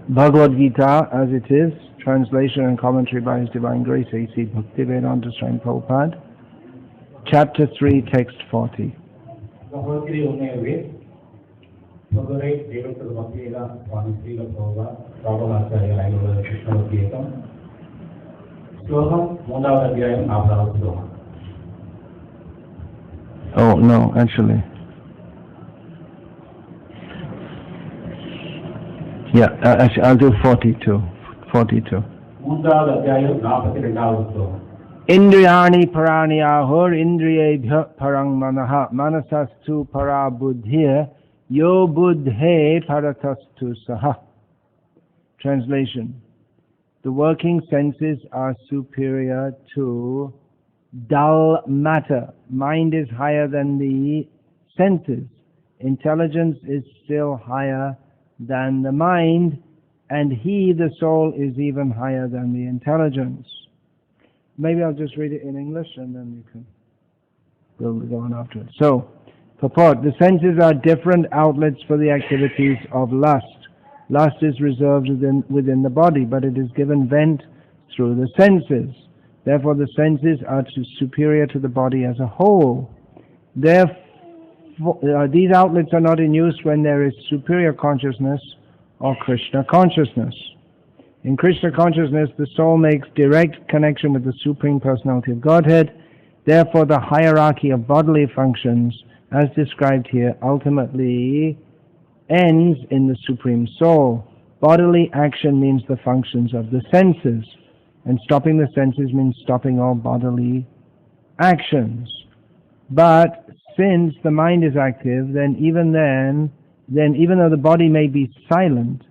Bhagavad Gita as it is, translation and commentary by His Divine Grace A.C. Bhaktivedanta Swami Prabhupada, Chapter 3, Text 40. Bhagavad Gita उन्हें वे भगवरे देवत्र भक्तिला स्वामी श्री लक्ष्मणा प्रभुआचार्य आयुर्वेद कृष्ण भक्तियम श्लोकम मूलावध अध्यायम 4వ श्लोकम. Oh no, actually. Yeah, actually, I'll do 42. 42. मूलावध अध्यायम 42వ श्लोकम. Indriyani paranyahur indriyebhya parang manaha manasastu para buddhya yo buddhe paratastu saha. Translation. The working senses are superior to dull matter. Mind is higher than the senses. Intelligence is still higher than the mind, and he, the soul, is even higher than the intelligence. Maybe I'll just read it in English and then you can go on after it. So, purport. The senses are different outlets for the activities of lust. Lust is reserved within the body, but it is given vent through the senses. Therefore, the senses are superior to the body as a whole. Therefore, these outlets are not in use when there is superior consciousness or Krishna consciousness. In Krishna consciousness, the soul makes direct connection with the Supreme Personality of Godhead. Therefore, the hierarchy of bodily functions, as described here, ultimately ends in the Supreme Soul. Bodily action means the functions of the senses, and stopping the senses means stopping all bodily actions. But since the mind is active, then even though the body may be silent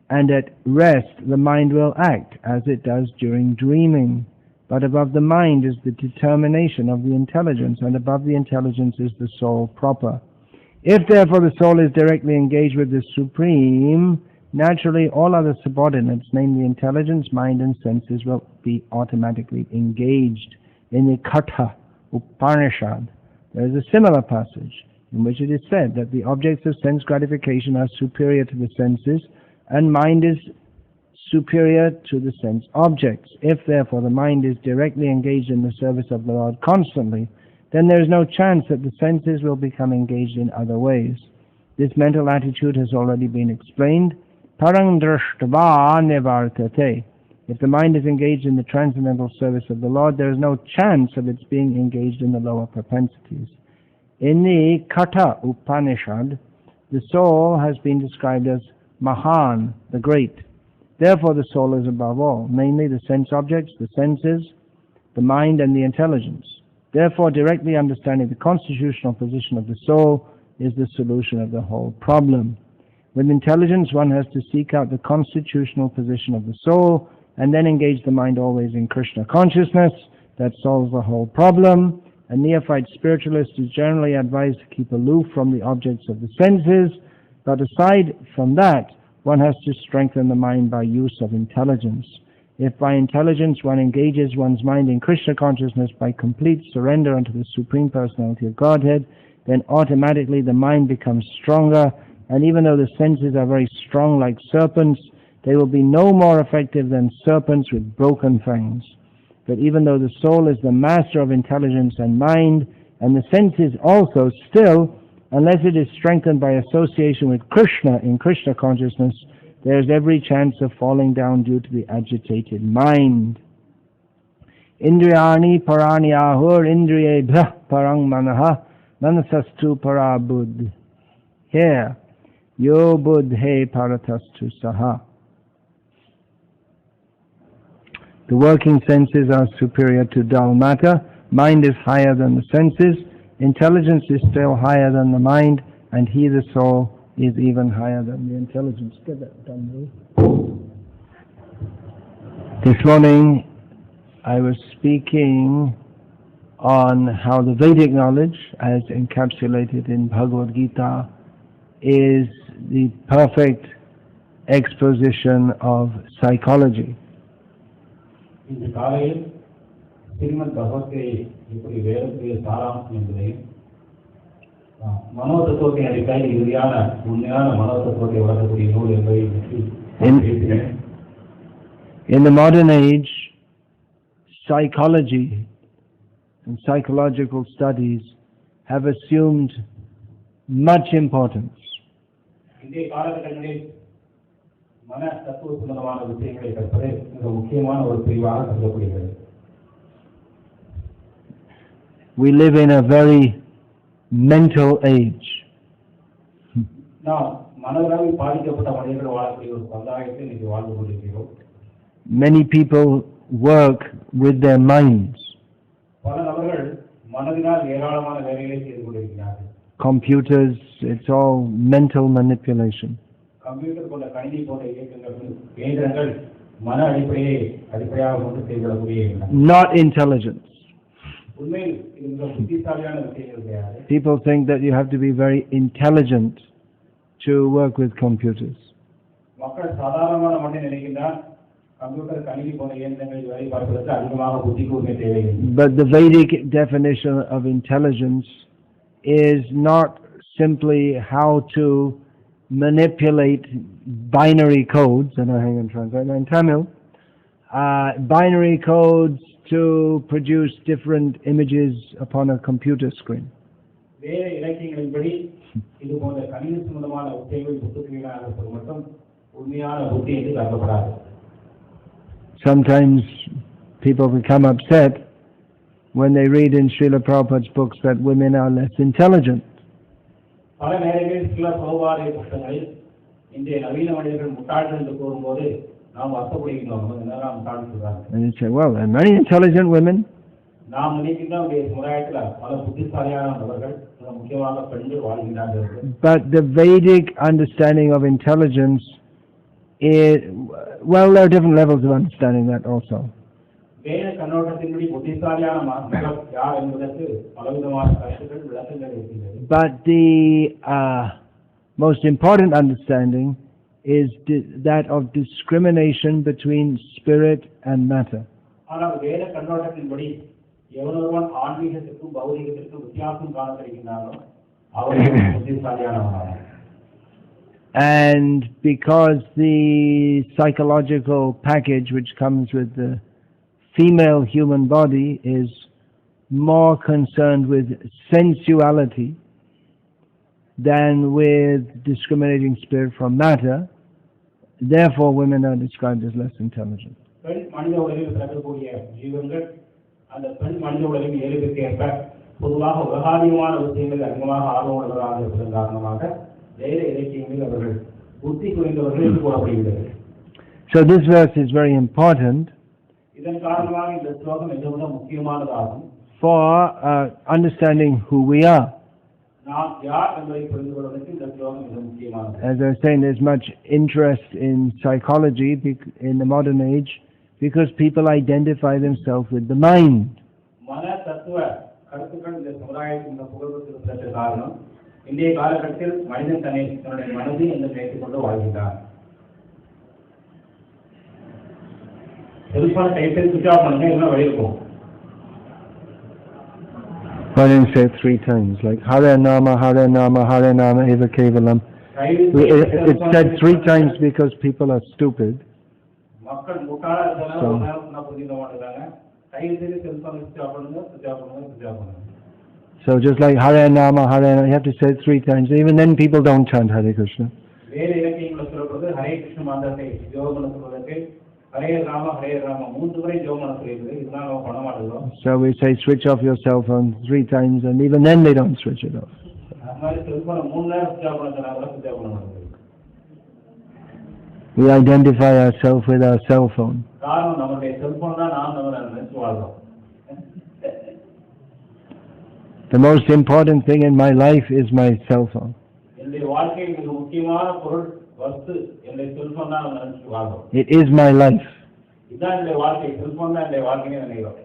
and at rest, the mind will act as it does during dreaming. But above the mind is the determination of the intelligence, and above the intelligence is the soul proper. If therefore the soul is directly engaged with the Supreme, naturally all other subordinates, namely intelligence, mind and senses, will be automatically engaged. In the Katha Upanishad, there is a similar passage in which it is said that the objects of sense gratification are superior to the senses, and mind is superior to the sense objects. If therefore the mind is directly engaged in the service of the Lord constantly, then there is no chance that the senses will become engaged in other ways. This mental attitude has already been explained. Parang drashtva nivartate. If the mind is engaged in the transcendental service of the Lord, there is no chance of its being engaged in the lower propensities. In the Katha Upanishad, the soul has been described as Mahan, the great. Therefore the soul is above all, namely the sense objects, the senses, the mind and the intelligence. Therefore, directly understanding the constitutional position of the soul is the solution of the whole problem. With intelligence, one has to seek out the constitutional position of the soul and then engage the mind always in Krishna consciousness. That solves the whole problem. A neophyte spiritualist is generally advised to keep aloof from the objects of the senses, but aside from that, one has to strengthen the mind by use of intelligence. If by intelligence one engages one's mind in Krishna consciousness by complete surrender unto the Supreme Personality of Godhead, then automatically the mind becomes stronger, and even though the senses are very strong like serpents, they will be no more effective than serpents with broken fangs. But even though the soul is the master of intelligence and mind, and the senses also, still, unless it is strengthened by association with Krishna in Krishna consciousness, there is every chance of falling down due to the agitated mind. Indriyani paranyahur indriyebhya parang manaha manasastu para buddh. Here, yo buddhe paratastu saha. The working senses are superior to dull matter. Mind is higher than the senses. Intelligence is still higher than the mind, and he, the soul, is even higher than the intelligence. Get that done, Lou. This morning I was speaking on how the Vedic knowledge, as encapsulated in Bhagavad Gita, is the perfect exposition of psychology. இந்த காலையில் ஸ்ரீமத் பகவத்கீதை இப்படி வேதத்துடைய சாராம்சம் என்பதையும் மனோ தத்துவத்தின் அடிப்படையில் இறுதியான உண்மையான மனோ தத்துவத்தை வளர்க்கக்கூடிய நூல் என்பதை நான் பேசினேன். In the modern age, psychology and psychological studies have assumed much importance. இன்றைய காலகட்டங்களில் மன தத்துவ சம்பந்தமான விஷயங்களை கற்பது மிக முக்கியமான ஒரு பிரிவாக கருதப்படுகிறது. We live in a very mental age. நாம் மனதளவில் பாதிக்கப்பட்ட மனிதர்கள் வாழக்கூடிய ஒரு சமுதாயத்தில் இன்னைக்கு வாழ்ந்து கொண்டிருக்கிறோம். Many people work with their minds. பல நபர்கள் மனதினால் ஏராளமான வேலைகளை செய்து கொண்டிருக்கிறார்கள். Computers, it's all mental manipulation. Computer போன்ற கணினி போன்ற இயந்திரங்கள் மன அடிப்படையாக கொண்டு செயல்படக்கூடிய. Not intelligence. உண்மையில் இது மிக புத்திசாலியான விஷயங்கள் கிடையாது. People think that you have to be very intelligent to work with computers. மக்கள் சாதாரணமான மனிதன் நினைக்கின்றான் கம்ப்யூட்டர் கணினி போன்ற இயந்திரங்களில் வேலை பார்ப்பதற்கு அதிகமாக புத்தி கூர்மை தேவையில்லை. But the Vedic definition of intelligence is not simply how to manipulate binary codes, and I hang on translate in Tamil, binary codes to produce different images upon a computer screen. வேற இலக்கியங்களின்படி இது போன்ற கணினி சம்பந்தமான விஷயங்கள் புத்தகங்களாக மட்டும் உண்மையான புத்தி என்று கருதப்படாது. Sometimes people become upset when they read in Srila Prabhupada's books that women are less intelligent. பல நேரங்களில் சில பிரபுபாத புத்தகங்களில் இன்றைய நவீன மனிதர்கள் முட்டாள்கள் என்று கூறும்போது நாம் வருத்தப்படுகின்றோம். என்னதான் முட்டாள்கள் சொல்றாங்க. And you say, well, there are many intelligent women. நாம் நினைக்கின்ற சமுதாயத்தில் பல புத்திசாலியான நபர்கள் முக்கியமாக பெண்கள் வாழ்கிறார்கள். But the Vedic understanding of intelligence is, well, there are different levels of understanding that also. வேத கண்ணோட்டத்தின்படி புத்திசாலியான மக்கள் யார் என்பதற்கு பலவிதமான கருத்துக்கள் விளக்கங்கள் இருக்கிறது. But the most important understanding is that of discrimination between spirit and matter. ஆனால் வேத கண்ணோட்டத்தின்படி எவனொருவன் ஆன்மீகத்திற்கும் பௌதிகத்திற்கும் வித்தியாசம் காண கிடைக்கின்றானோ அவர்கள் புத்திசாலியானவனாக. And because the psychological package which comes with the female human body is more concerned with sensuality than with discriminating spirit from matter, therefore women are described as less intelligent. பெண் மனித உலகில் பிறக்கக்கூடிய ஜீவன்கள் அந்த பெண் மனித உலகின் இயல்புக்கு ஏற்ப பொதுவாக உலகாதிகமான விஷயங்கள் அதிகமாக ஆர்வம் உள்ளவராக இருப்பதன் காரணமாக வேத இலக்கியங்களில் அவர்கள் புத்தி குறைந்தவர்கள் என்று கூறப்படுகிறது. So this verse is very important இதன் காரணமாக இந்த ஸ்லோகம் மிகவும் முக்கியமானதாகும். For understanding who we are. நாம் யார் என்பதை புரிந்து கொள்வதற்கு இந்த ஸ்லோகம் மிக முக்கியமானது. As I was saying, there's much interest in psychology in the modern age because people identify themselves with the mind. மன தத்துவ கருத்துக்கள் இந்த சமுதாயத்தில் இந்த புகழ்பெற்ற காரணம் இன்றைய காலகட்டத்தில் மனிதன் தன்னுடைய மனதை என்று நினைத்துக் கொண்டு வாழ்கின்றார். செல்போன் டைப்பில் சுவிட்ச் ஆஃப் பண்ணுங்க இல்லைன்னா வெளியில் போகும். Why don't you say it 3 times, like Hare Nama, Hare Nama, Hare Nama, Eva Kevalam. It's said 3 times because people are stupid. மக்கள் முட்டாளா இருக்காங்க, புரிந்து மாட்டாங்க. டைப்பில் செல்போன் சுவிட்ச் ஆஃப் பண்ணுங்க, சுவிட்ச் ஆஃப் பண்ணுங்க, சுவிட்ச் ஆஃப் பண்ணுங்க. So just like Hare Nama, Hare Nama, you have to say it 3 times. Even then people don't chant Hare Krishna. வேறு இலக்கியங்களில் சொல்லப்படுது ஹரே கிருஷ்ண மந்திரத்தை ஜெபம் பண்ணுவதற்கு ஹரே ராம 3 முறை ஜெபம் சொல்லியிருக்குது. இதெல்லாம் நம்ம பண்ண மாட்டோம். So we say switch off your cell phone 3 times and even then they don't switch it off. அந்த மாதிரி செல்போனை 3 நேரம் சுவிட்ச் ஆஃப் பண்ண சொன்னா கூட சுவிட்ச் ஆஃப் பண்ண மாட்டோம். We identify ourselves with our cell phone. காரணம் நம்மளுடைய செல்போன் தான் நாம் நம்ம நினைச்சு வாழ்றோம். The most important thing in my life is my cell phone. என்னுடைய வாழ்க்கையில் மிக முக்கியமான பொருள் வஸ்து என்னுடைய செல்போன் தான் நம்ம நினைச்சு வாழ்றோம். It is my life. இதுதான் என்னுடைய வாழ்க்கை, செல்போன் தான் என்னுடைய வாழ்க்கையை நினைக்கிறோம்.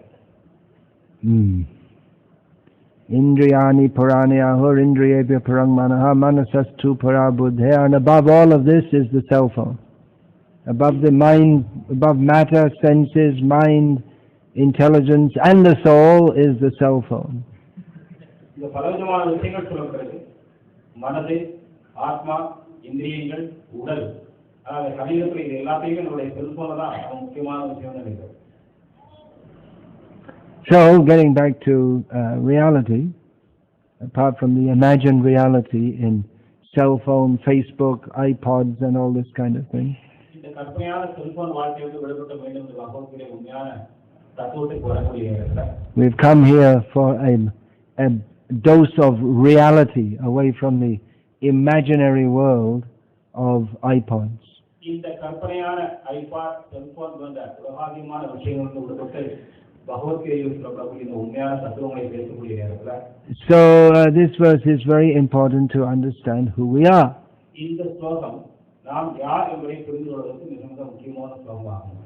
Indriyani parani ahur indriyebhya parang manaha manasastu para buddhya. And above all of this is the cell phone. Above the mind, above matter, senses, mind, intelligence and the soul is the cell phone. இந்த பலவிதமான விஷயங்கள் சொல்லப்படுகிறது. மனது, ஆத்மா, இந்திரியங்கள், உடல், அதாவது சரீரத்தில் இது எல்லாத்தையுமே நம்முடைய செல்போன்ல தான் முக்கியமான விஷயம் நினைக்கிறேன். So, getting back to reality, apart from the imagined reality in cell phone, Facebook, iPods and all this kind of thing, இந்த கற்பனையான செல்போன் வாழ்க்கையிலிருந்து விடுபட வேண்டும் என்று பகவத்கீதை உண்மையான தத்துவத்துக்கு வரக்கூடிய நேரத்தில் we've come here for a dose of reality away from the imaginary world of iPods. இந்த கற்பனையான ஐபாட், செல்போன் போன்ற உலகாதியமான விஷயங்களுக்கு விடுபட்டு பகவத்கீதையில் சொல்லக்கூடிய இந்த உண்மையான தத்துவங்களை பேசக்கூடிய நேரத்தில் So this verse is very important to understand who we are. இந்த ஸ்லோகம் நாம் யார் என்பதை புரிந்து கொள்வதற்கு மிக மிக முக்கியமான ஸ்லோகமாகும்.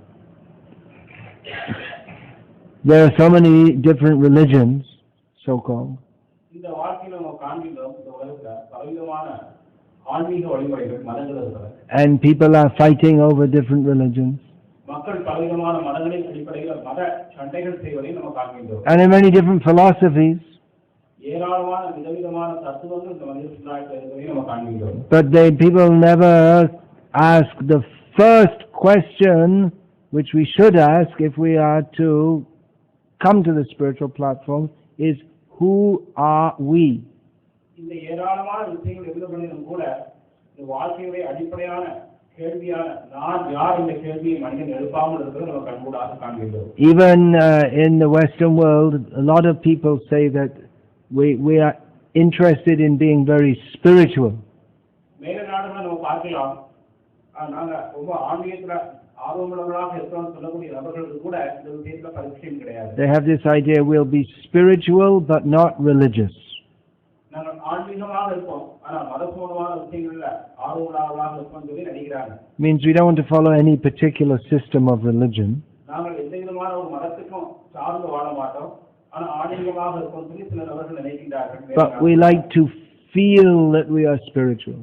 There are so many different religions, so-called. இந்த வாழ்க்கையில் நம்ம காண்கின்றோம் இந்த உலகத்தில் பலவிதமான ஆன்மீக வழிமுறைகள், மதங்கள் இருக்கிறது. And people are fighting over different religions. மக்கள் பலவிதமான மதங்களின் அடிப்படையில் மத சண்டைகள் செய்வதை நம்ம காண்கின்றோம். And in many different philosophies. ஏராளமான விதவிதமான தத்துவங்கள் இந்த மனித சமுதாயத்தில் இருக்கிறதை நம்ம காண்கின்றோம். But people never ask the first question which we should ask if we are to come to the spiritual platform is, who are we? இந்த ஏராளமான விஷயங்கள் இருந்தபடியும் கூட இந்த வாழ்க்கையுடைய அடிப்படையான கேள்வியான நான் யார் என்ற கேள்வியை மனிதன் எழுப்பாமல் இருக்கிறது நம்ம கண்கூடாக காண்கின்றோம். Even in the Western world, a lot of people say that we are interested in being very spiritual. மேல நாடுகளை நம்ம பார்க்கலாம், நாங்க ரொம்ப ஆன்மீகத்துல ஆர்வமுள்ளவர்களாக இருக்கிறோம் சொல்லக்கூடிய நபர்களுக்கு கூட இந்த விஷயத்துல பரிச்சயம் கிடையாது. They have this idea we'll be spiritual but not religious. நாங்கள் ஆன்மீகமாக இருப்போம் ஆனா மதபூர்வமான விஷயங்கள்ல ஆர்வமுள்ளவர்களாக இருப்போம் சொல்லி நினைக்கிறாங்க. Means we don't want to follow any particular system of religion. நாங்கள் எந்த விதமான ஒரு மதத்துக்கும் சார்ந்து வாழ மாட்டோம் ஆனா ஆன்மீகமாக இருப்போம் சொல்லி சில நபர்கள் நினைக்கிறார்கள். But we like to feel that we are spiritual.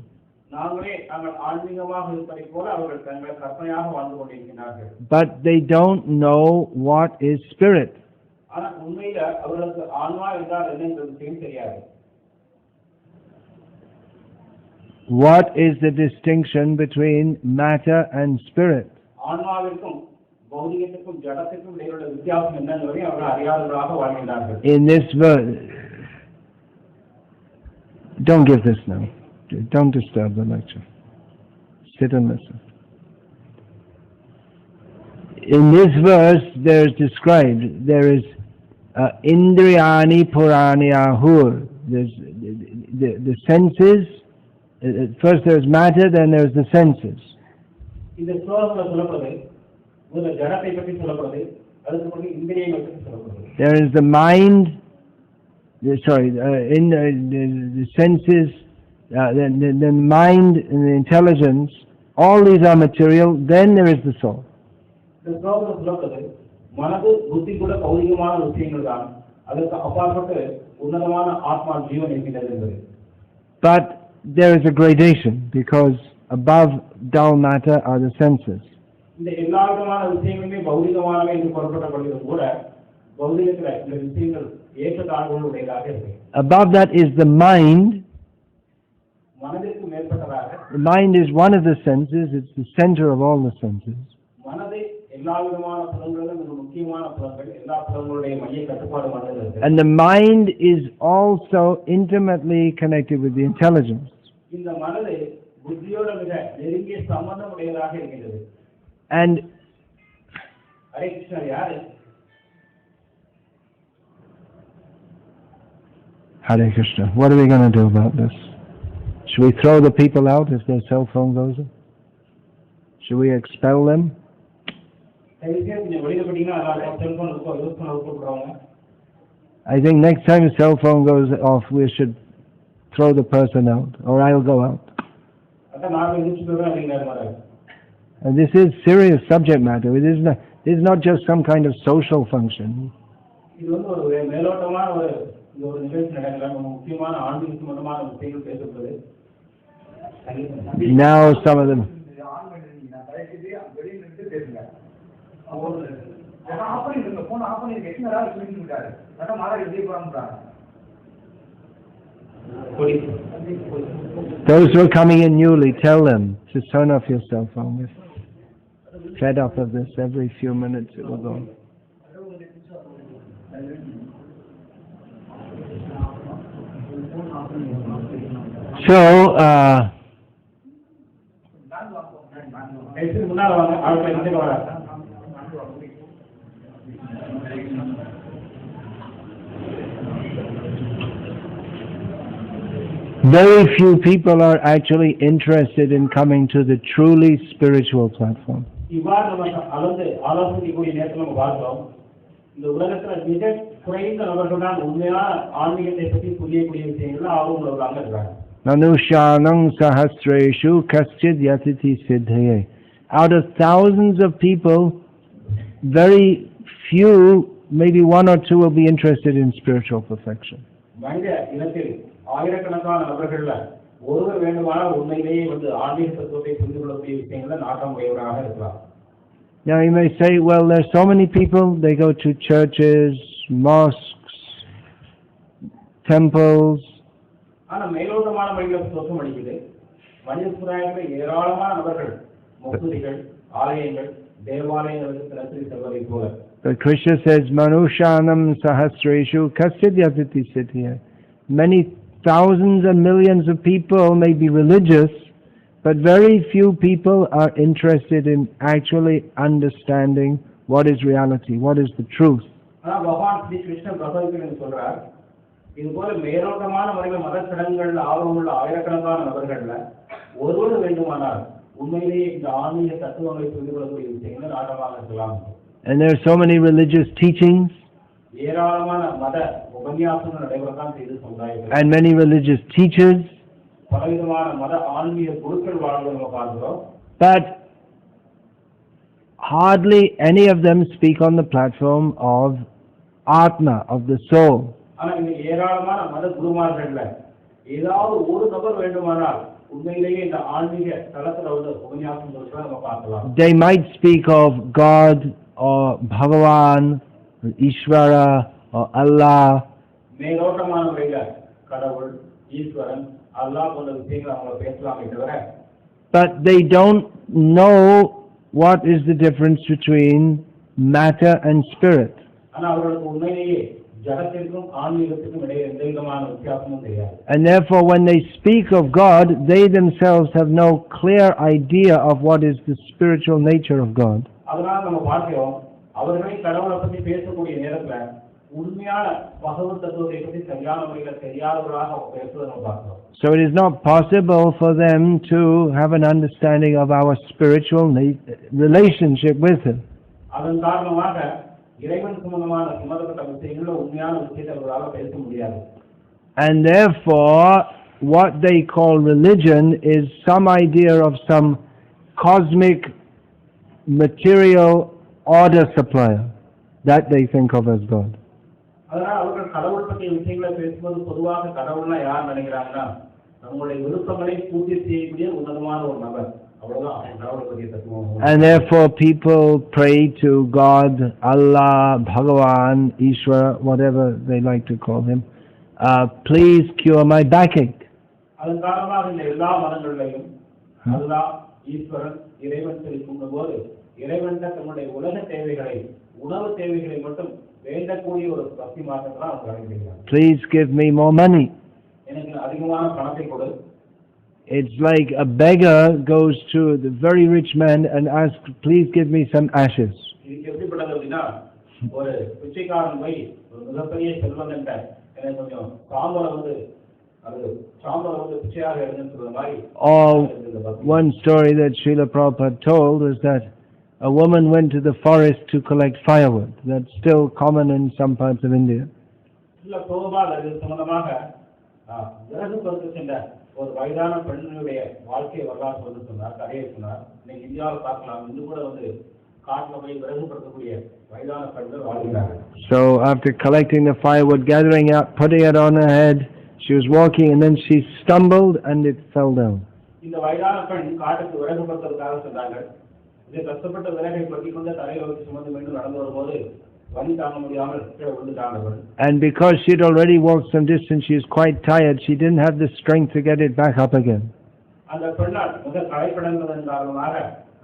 நாங்களே நாங்கள் ஆன்மீகமாக இருப்பதை போல அவர்கள் தங்கள் கற்பனையாக வாழ்ந்து கொண்டிருக்கிறார்கள். But they don't know what is spirit. ஆனா உண்மையில அவர்களுக்கு ஆன்மா என்றால் என்ன என்பது தெரியாது. What is the distinction between matter and spirit? ஆன்மாவிற்கும் பௌதிகத்துக்கும் ஜடத்துக்கும் இடையிலுள்ள வித்தியாசம் என்ன என்பதை அவர்கள் அறியாதவர்களாக வாழ்கிறார்கள். In this verse, don't give this now. Don't disturb the lecture. Sit and listen. In this verse, there is described, there is Indriyani Purani Ahur. There's the senses. First there's matter, then there's the senses. இந்த ஸ்லோகத்தில் சொல்லப்படுது முதல்ல ஜடத்தை பற்றி சொல்லப்படுது, அதுக்கு பிறகு இந்திரியங்களை பற்றி சொல்லப்படுது. There is the mind, in the senses, the mind and the intelligence, all these are material, then there is the soul. இந்த ஸ்லோகத்தில் சொல்லப்படுது மனது புத்தி கூட பௌதிகமான விஷயங்கள் தான், அதற்கு அப்பாற்பட்டு உன்னதமான ஆத்மா ஜீவன் இருக்கின்றது என்பது. But there is a gradation, because above dull matter are the senses. இந்த எல்லா விதமான விஷயங்களுமே பௌதிகமானவை என்று புறப்பட்டப்படுகிறது கூட பௌதிகத்தில் இந்த விஷயங்கள் ஏற்றத்தாழ்வுகள் உடையதாக இருக்கு. Above that is the mind. மனதிற்கு மேற்பட்டதாக. The mind is one of the senses, it's the center of all the senses. மனதை எல்லா விதமான புலன்களிலும் மிக முக்கியமான புலன்கள், எல்லா புலன்களுடைய மைய கட்டுப்பாடு மனதில் இருக்கு. And the mind is also intimately connected with the intelligence. இந்த மனது புத்தியோட மிக நெருங்கிய சம்பந்தம் உடையதாக இருக்கிறது. And ஹரே கிருஷ்ணா யாரு? Hare Krishna. What are we going to do about this? Should we throw the people out if their cell phone goes in? Should we expel them? I think next time a cell phone goes off, we should throw the person out, or I'll go out. And this is serious subject matter. This is not just some kind of social function. Now some of them. Those who are coming in newly, tell them to turn off your cell phone. We're fed up of this. Every few minutes it will go. So, very few people are actually interested in coming to the truly spiritual platform. இவ்வாறு நம்ம ஆலோசனைக்கூடிய நேரத்தில் நம்ம பார்த்தோம், இந்த உலகத்துல மிக குறைந்த நபர்கள் தான் உண்மையான ஆன்மீகத்தை பற்றி புரியக்கூடிய விஷயங்கள்ல ஆர்வம் உள்ளவர்களாக இருக்கிறாங்க. Manushanam sahasreshu kaschid yatiti siddhaye. Out of thousands of people, very few, maybe one or two will be interested in spiritual perfection. மனித இனத்தில் ஆயிரக்கணக்கான நபர்கள்ல ஒருவர் வேண்டுமானால் உண்மையிலேயே ஆன்மீக தத்துவத்தை புரிந்து கொள்ளக்கூடிய விஷயங்கள்ல நாட்டம் உடையவராக இருக்கலாம். Now you may say, well, there's so many people, they go to churches, mosques, temples. ஆனா மேலோட்டமான வழியில் தோற்றம் அளிக்குது. மனித சமுதாயத்தில் ஏராளமான நபர்கள் மசூதிகள், ஆலயங்கள், தேவாலயங்களுக்கு தினசரி செல்வதை போல. But Krishna says, Manushanam sahasreshu kaschid yatiti siddhaye. Many thousands and millions of people may be religious, but very few people are interested in actually understanding what is reality, what is the truth. பகவான் ஸ்ரீ கிருஷ்ணன் பகவத்கீதையில் சொல்றார், இது போல மேலோட்டமான முறையில் மத சடங்குகள் ஆர்வமுள்ள ஆயிரக்கணக்கான நபர்கள்ல ஒருவர் வேண்டுமானால் உண்மையிலேயே இந்த ஆன்மீக தத்துவங்களை புரிந்து கொள்ளக்கூடிய விஷயங்கள் நாட்டமாக இருக்கலாம். And there are so many religious teachings ஏராளமான மத உபன்யாசங்கள் நடைபெறத்தான் செய்து சமுதாயத்தில். and many religious teachers. பலவிதமான மத ஆன்மீக குருக்கள் வாழ்வதை நம்ம பார்க்கிறோம். But hardly any of them speak on the platform of Atma, of the soul. ஆனா இந்த ஏராளமான மத குருமார்கள்ல ஏதாவது ஒரு நபர் வேண்டுமானால் உண்மையிலேயே இந்த ஆன்மீக தளத்துல உபன்யாசம் கொடுக்கிறத நம்ம பார்க்கலாம். They might speak of God or Bhagavan or Ishvara or Allah. மேலோட்டமான முறையில கடவுள், ஈஸ்வரன், அல்லாஹ் போன்ற விஷயங்களை அவங்க பேசலாமே தவிர, but they don't know what is the difference between matter and spirit. ஆனா அவர்களுக்கு உண்மையிலேயே ஜடத்திற்கும் ஆன்மீகத்திற்கும் இடையே எந்த விதமான வித்தியாசமும் தெரியாது. And therefore when they speak of God, they themselves have no clear idea of what is the spiritual nature of God. அதனால நம்ம பார்க்கிறோம், அவர்களை கடவுளை பற்றி பேசக்கூடிய நேரத்துல உண்மையான பகவத் தத்துவத்தை பற்றி சரியான முறையில் தெரியாதவர்களாக பேசுவதை நம்ம பார்க்கிறோம். So it is not possible for them to have an understanding of our spiritual relationship with Him. அதன் காரணமாக இறைவன் சம்பந்தமான சம்பந்தப்பட்ட விஷயங்கள்ல உண்மையான விஷயத்தை அவர்களால் பேச முடியாது. And therefore what they call religion is some idea of some cosmic material order supplier that they think of as God. அதனால அவர்கள் கடவுள் பற்றிய விஷயங்களை பேசும்போது பொதுவாக கடவுள்னா யார் நினைக்கிறாங்கன்னா நம்முடைய விருப்பங்களை பூர்த்தி செய்யக்கூடிய உன்னதமான ஒரு நபர், அவ்வளவுதான் கடவுளை பற்றிய தத்துவம். And therefore people pray to God, Allah, Bhagavan, Ishvara, whatever they like to call him, please cure my backache. அதன் காரணமாக இந்த எல்லா மதங்களிலையும் அல்லாஹ், ஈஸ்வரன், இறைவன் சொல்லி கூடும்போது இறைவன் தன்னுடைய உலக தேவைகளை, உணவு தேவைகளை மட்டும் வேண்டக்கூடிய ஒரு பக்தி மாற்றத்தை அவங்க அடைகிறாங்க. Please give me more money. எனக்கு அதிகமான பணத்தை கொடு. It's like a beggar goes to the very rich man and asks, please give me some ashes. இதுக்கு எப்படிப்பட்டது அப்படின்னா, ஒரு பிச்சைக்காரன் போய் ஒரு மிகப்பெரிய செல்வந்த எனக்கு கொஞ்சம் சாம்பலை பிச்சையாக எடுத்துன்னு சொல்ற மாதிரி. One story that Srila Prabhupada told was that a woman went to the forest to collect firewood. That's still common in some parts of India. விறகு பொறுத்து சென்ற ஒரு வயதான பெண்ணுடைய வாழ்க்கை வரலாறு சொல்லி சொன்னார், கதையை சொன்னார். இன்னைக்கு இந்தியாவில் பார்க்கலாம், இன்னும் கூட காட்டில் போய் விறகு படுத்தக்கூடிய வயதான பெண்கள் வாழ்கிறார்கள். So after collecting the firewood, gathering up, putting it on her head, she was walking and then she stumbled and it fell down. இந்த வயதான பெண் காட்டுக்கு விறகு படுத்துறதுக்காக சொன்னார்கள். இதை கஷ்டப்பட்ட விறகை பற்றி கொண்டு தலையில வச்சு சுமந்து மீண்டும் நடந்து வரும்போது வலி தாங்க முடியாமல் கீழே விழுந்துட்டாங்க. And because she'd already walked some distance, she was quite tired. She didn't have the strength to get it back up again. அந்த பெண்ணால் மிக களைப்படைந்ததன் காரணமாக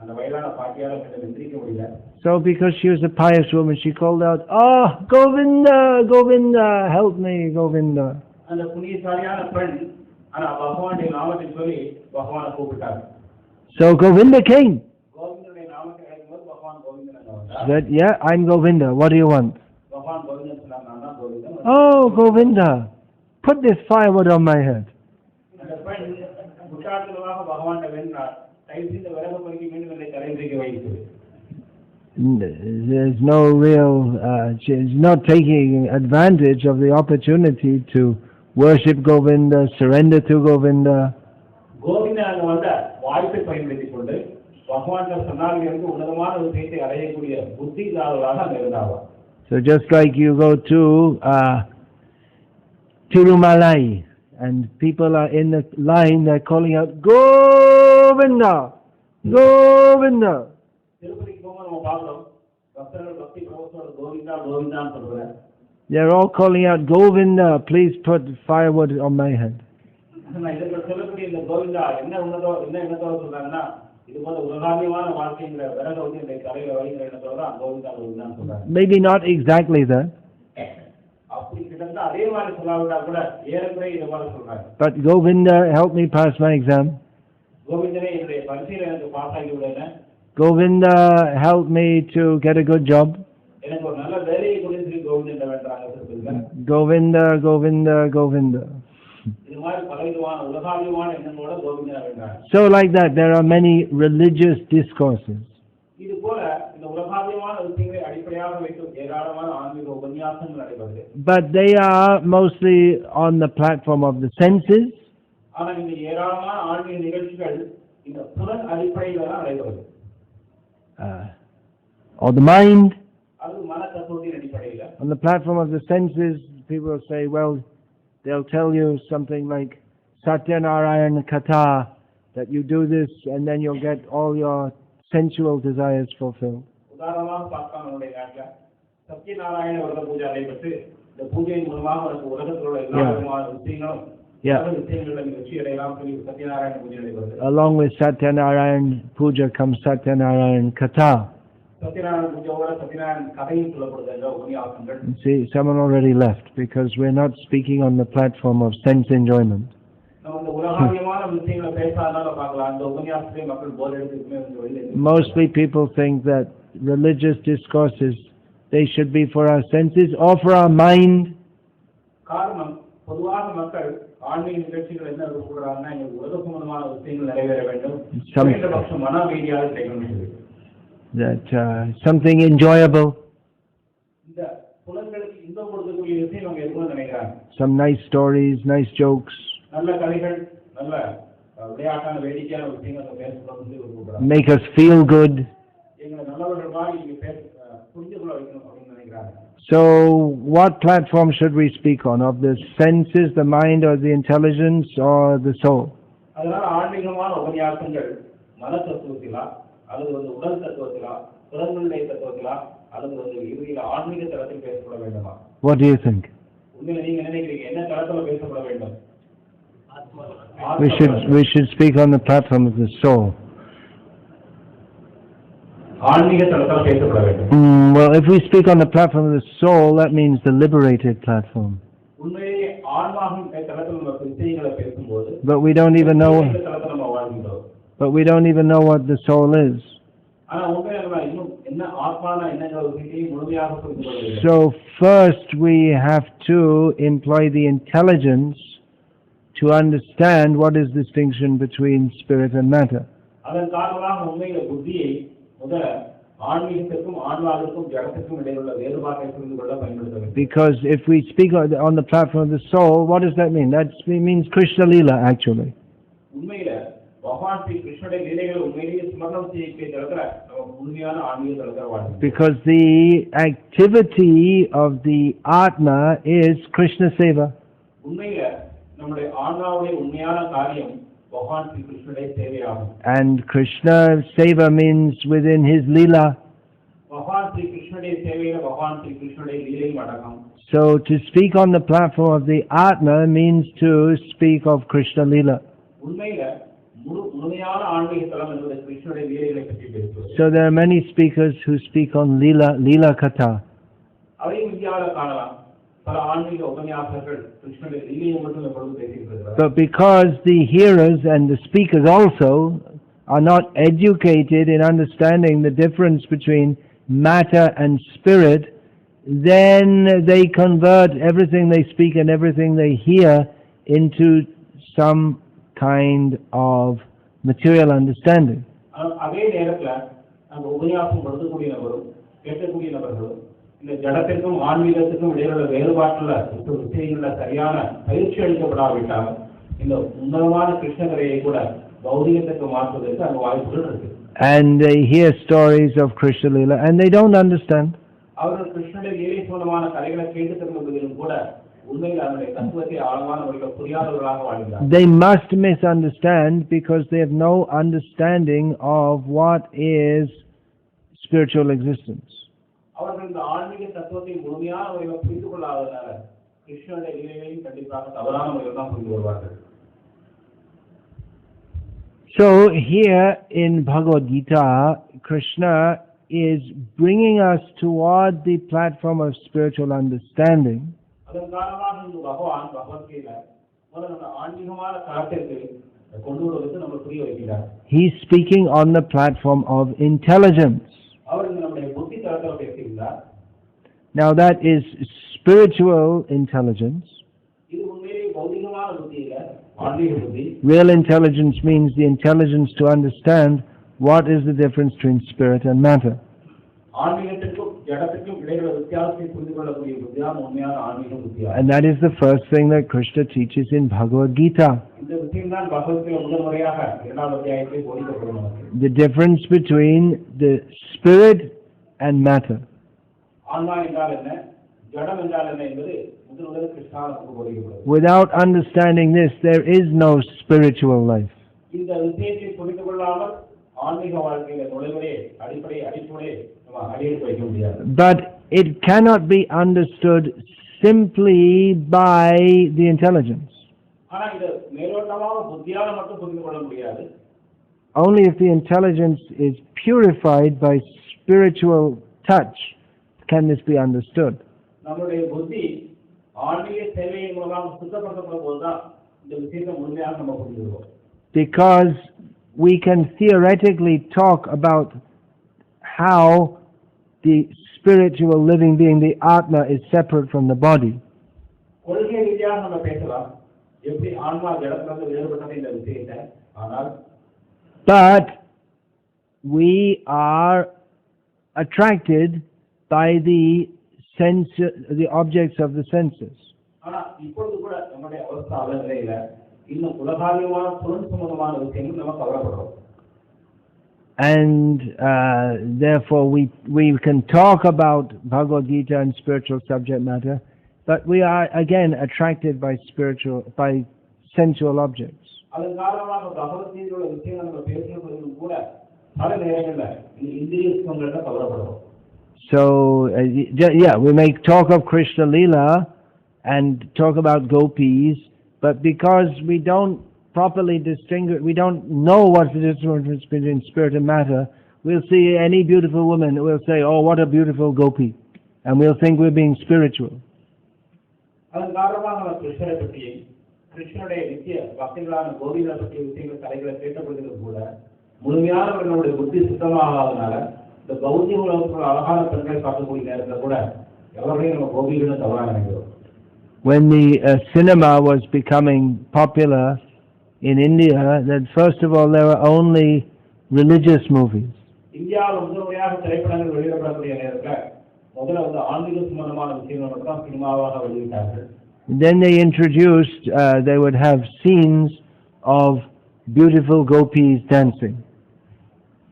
அந்த வயதான பாட்டியால் எந்திரிக்க முடியல. So because she was a pious woman, she called out, "Oh, Govinda, Govinda, help me, Govinda." அந்த புண்ணியசாலியான பெண் ஆனா பகவானுடைய நாமத்தை சொல்லி பகவானை கூப்பிட்டார். So Govinda came. கோவிந்தனுடைய நாமத்தை அழைக்கும்போது பகவான் கோவிந்தன் வந்தார். Said, "Yeah, I'm Govinda. What do you want?" பகவான் கோவிந்தன் சொன்னார், நான் தான் Govindan. "Oh, Govinda, put this firewood on my head." அந்த பெண் முட்டாள்தனமாக பகவானை வென்றார். தயவு செய்து விறகு பொறுக்கி மீண்டும் என்னை தலைமுறைக்கு வைத்து. There's no real, she's not taking advantage of the opportunity to worship Govinda, surrender to Govinda. Govindan வந்த வாய்ப்பை பயன்படுத்திக் கொண்டு பகவான் சொன்னார்கள் என்று உன்னதமான ஒரு விஷயத்தை அடையக்கூடிய புத்தி இல்லாதவராக அங்கே இருந்தார். So just like you go to Tirumalai and people are in the line, they're calling out, "Govinda, Govinda." திருப்பதிக்கு போகும்போது நம்ம பார்க்கிறோம் பக்தர்கள் பக்தி பிரபோசோட கோவிந்தா கோவிந்தான்னு சொல்றாங்க. They're all calling out, "Govinda, please put firewood on my head." நான் இதற்கு சொல்லக்கூடிய இந்த கோவிந்தா என்ன எண்ணத்தோட சொல்றாங்கன்னா இது போல உலகாமியமான வாழ்க்கைங்கிற விறக வந்து இந்த தலையில வைக்கிற எண்ணத்தோட தான் கோவிந்தா கோவிந்தான்னு சொல்றாங்க. Maybe not exactly that, அப்படி கிட்டத்தட்ட அதே மாதிரி சொல்லாவிட்டா கூட ஏறக்குறைய இது போல சொல்றாங்க. but Govinda, help me pass my exam. கோவிந்தனே என்னுடைய பரீட்சையில எனக்கு பாஸ் ஆகி விடுங்க. Govinda, help me to get a good job. எனக்கு ஒரு நல்ல வேலையை கொடுத்து கோவிந்தன் வேண்டாங்க. Govinda, Govinda, Govinda. இது மாதிரி பலவிதமான உலகாமியமான எண்ணங்களோட கோவிந்தன் வேண்டாங்க. So like that, there are many religious discourses. இது போல இந்த உலகாமியமான விஷயங்களை அடிப்படையாக வைத்து ஏராளமான ஆன்மீக உபன்யாசங்கள் நடைபெறுது. But they are mostly on the platform of the senses. ஆனா இந்த ஏராளமான ஆன்மீக நிகழ்ச்சிகள் இந்த புலன் அடிப்படையில தான் நடைபெறுது. Or the mind. அது மன தத்துவத்தின் அடிப்படையில. On the platform of the senses, people will say, well, they'll tell you something like Satyanarayana Katha, that you do this and then you'll get all your sensual desires fulfilled. உதாரணமாக பார்க்கலாம் நம்முடைய நாட்டில் சத்யநாராயண விரத பூஜை நடைபெற்று இந்த பூஜையின் மூலமாக உனக்கு உலகத்தில் உள்ள எல்லா விதமான விஷயங்களும் விஷயங்களில் வெற்றி அடையலாம் சொல்லி சத்யநாராயண பூஜை நடைபெறுது. Along with Satyanarayana Puja comes Satyanarayana Katha. Satyanarayana பூஜையோட Satyanarayana கதையும் சொல்லப்படுது என்ற உபன்யாசங்கள். See, someone already left because we're not speaking on the platform of sense enjoyment. Mostly people think that religious discourses, they should be for our senses or for our mind. That something enjoyable, some nice stories, nice jokes, make us feel good. So what platform should we speak on? Of the senses, the mind, or the intelligence, or the soul? What do you think? We should speak on the platform of the soul. Well, if we speak on the platform of the soul, that means the liberated platform. But we don't even know what the soul is. So first we have to employ the intelligence to understand what is the distinction between spirit and matter. Because if we speak on the platform of the soul, what does that mean? That means Krishna Leela actually. Because the activity of the Atma is Krishna Seva. And Krishna Seva means within his Leela. கிருஷ்ணனுடைய சேவையில பகவான் ஸ்ரீ கிருஷ்ணனுடைய லீலையும் அடக்கம். So to speak on the platform of the Atma means to speak of Krishna Leela. உண்மையில முழுமையான ஆன்மீக தலம் என்பது கிருஷ்ணனுடைய லீலைகளை பற்றி பேசுவது. So there are many speakers who speak on Leela Katha. அதையும் இந்தியாவில் காணலாம். பல ஆன்மீக உபன்யாசகர்கள் கிருஷ்ணனுடைய லீலையை மட்டும் எப்பொழுது பேசியிருக்கிறார்கள். But because the hearers and the speakers also are not educated in understanding the difference between matter and spirit, then they convert everything they speak and everything they hear into some kind of material understanding. அதே நேரத்தில் அந்த உபன்யாசம் படுத்தக்கூடிய நபரும் கேட்கக்கூடிய நபர்களும் இந்த ஜடத்திற்கும் ஆன்மீகத்திற்கும் இடையிலுள்ள வேறுபாட்டுள்ள விஷயங்களில் சரியான பயிற்சி அளிக்கப்படாவிட்டால் இந்த உன்னதமான கிருஷ்ணகரையை கூட பௌதிகத்துக்கு மாற்றுவதற்கு அந்த வாய்ப்புகள் இருக்கு. And they hear stories of Krishna Leela and they don't understand. அவர்கள் கிருஷ்ணனுடைய லீலை சம்பந்தமான கதைகளை கேட்டு தெரிந்துள்ளதிலும் கூட உண்மையில் அதனுடைய தத்துவத்தை ஆழமான முறையில் புரியாதவர்களாக வாழ்கிறார்கள். They must misunderstand because they have no understanding of what is spiritual existence. அவர்கள் இந்த ஆன்மீக தத்துவத்தை முழுமையான முறையில் புரிந்து கொள்ளாததால கிருஷ்ணனுடைய லீலைகளையும் கண்டிப்பாக தவறான முறையில் தான் புரிந்து வருவார்கள். So here in Bhagavad Gita, Krishna is bringing us toward the platform of spiritual understanding. அதன் காரணமாக இந்த பகவான் பகவத்கீதையில முதல்ல ஆன்மீகமான தளத்திற்கு கொண்டு வருவதற்கு நம்ம புரிய வைக்கிறார். He is speaking on the platform of intelligence. அவர் நம்முடைய புத்தி தளத்தில் பேசுகிறார். Now that is spiritual intelligence. இது உண்மையிலேயே பௌதிகமான புத்தி இல்ல, ஆன்மீக புத்தி. Real intelligence means the intelligence to understand what is the difference between spirit and matter. ஆன்மீகத்திற்கும் ஜடத்திற்கும் இடையிலுள்ள வித்தியாசத்தை புரிந்து கொள்ளக்கூடிய புத்தியான உண்மையான ஆன்மீக புத்தியா. And that is the first thing that Krishna teaches in Bhagavad Gita. இந்த விஷயம் தான் பகவத்கீதையில முதல் முறையாக இரண்டாவது அத்தியாயத்தில் போதிக்கப்படும். The difference between the spirit and matter. ஆன்மா என்றால் என்ன, ஜடம் என்றால் என்ன என்பது முதல் கிருஷ்ணா நமக்கு போதிக்கப்படுகிறது. Without understanding this, there is no spiritual life. இந்த விஷயத்தை புரிந்து கொள்ளாமல் ஆன்மீக வாழ்க்கையில நுழைவதே அடிப்படை நம்ம அடியெடுத்து வைக்க முடியாது. But it cannot be understood simply by the intelligence. ஆனா இது மேலோட்டமாக புத்தியால மட்டும் புரிந்து கொள்ள முடியாது. Only if the intelligence is purified by spiritual touch can this be understood. நம்முடைய புத்தி ஆன்மீக சேவையின் மூலமாக சுத்தப்படுத்தப்படும் போதுதான் இந்த விஷயத்தை முழுமையாக நம்ம புரிஞ்சுக்கிறோம். Because we can theoretically talk about how the spiritual living being, the Atma, is separate from the body. கொள்கை ரீதியாக நம்ம பேசலாம் எப்படி ஆன்மா ஜடத்திலிருந்து வேறுபட்டது இந்த விஷயத்தை. ஆனால் But we are attracted by the objects of the senses. ஆனா இப்பொழுது கூட நம்முடைய அவஸ்தா நிலையில இன்னும் உலகாவியமான புலன் சம்பந்தமான விஷயங்கள் நம்ம கவலைப்படுறோம். And therefore we can talk about Bhagavad Gita and spiritual subject matter, but we are again attracted by sensual objects. அதன் காரணமாக பகவத்கீதையோட விஷயங்கள் நம்ம பேசுவதும் கூட பல நேரங்களில் இந்திரிய சுகங்கள்ல கவலைப்படுறோம். So yeah, we may talk of Krishna Leela and talk about gopis, but because we don't properly distinguish, we don't know what's the difference between spirit and matter, we'll see any beautiful woman, we'll say, oh, what a beautiful gopi, and we'll think we're being spiritual. அதன் காரணமாக நம்ம கிருஷ்ணரை பற்றி கிருஷ்ணனுடைய நித்திய பக்திகளான கோபிகளை பற்றிய விஷயங்கள் கலைகளை கேட்டப்படுகிறது கூட முழுமையானவர்களுடைய புத்தி சுத்தமாகாதனால இந்த பௌத்திய உலகத்தில் அழகான பெண்களை பார்க்கக்கூடிய நேரத்தில் கூட எவரையும் நம்ம கோபிகளும் தவறாக நினைக்கிறோம். When the cinema was becoming popular in India, then first of all there were only religious movies. இந்தியாவில் முதல் முறையாக திரைப்படங்கள் வெளியிடப்படக்கூடிய நேரத்தில் முதல்ல வந்து ஆன்மீக சம்பந்தமான விஷயங்கள் மட்டும் தான் சினிமாவாக வெளியிட்டார்கள். Then they introduced, they would have scenes of beautiful gopis dancing.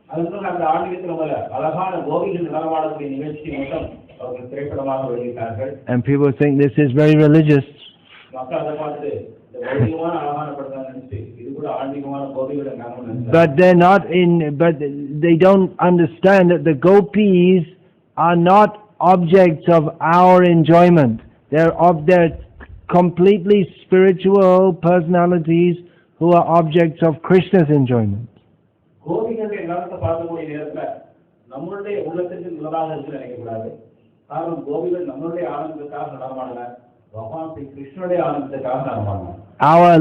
அதனால அந்த ஆன்மீகத்தில் உள்ள அழகான கோபிகள் நடனமாடக்கூடிய நிகழ்ச்சி மட்டும் அவர்கள் திரைப்படமாக வெளியிட்டார்கள். And people think this is very religious. மக்கள் அதை பார்த்து இந்த பௌதிகமான அழகான படத்தை நினைச்சு இது கூட ஆன்மீகமான கோபிகளை காணணும். But they don't understand that the gopis are not objects of our enjoyment. They're completely spiritual personalities who are objects of Krishna's enjoyment. கோபிகளுடைய நடனத்தை பார்க்கக்கூடிய நேரத்துல நம்மளுடைய உள்ளத்திற்கு உள்ளதாக இருக்கு நினைக்கக்கூடாது. காரணம் கோபிகள் நம்மளுடைய ஆனந்தத்துக்காக நடமாடல, பகவான் ஸ்ரீ கிருஷ்ணனுடைய ஆனந்தத்துக்காக நடமாடல. Our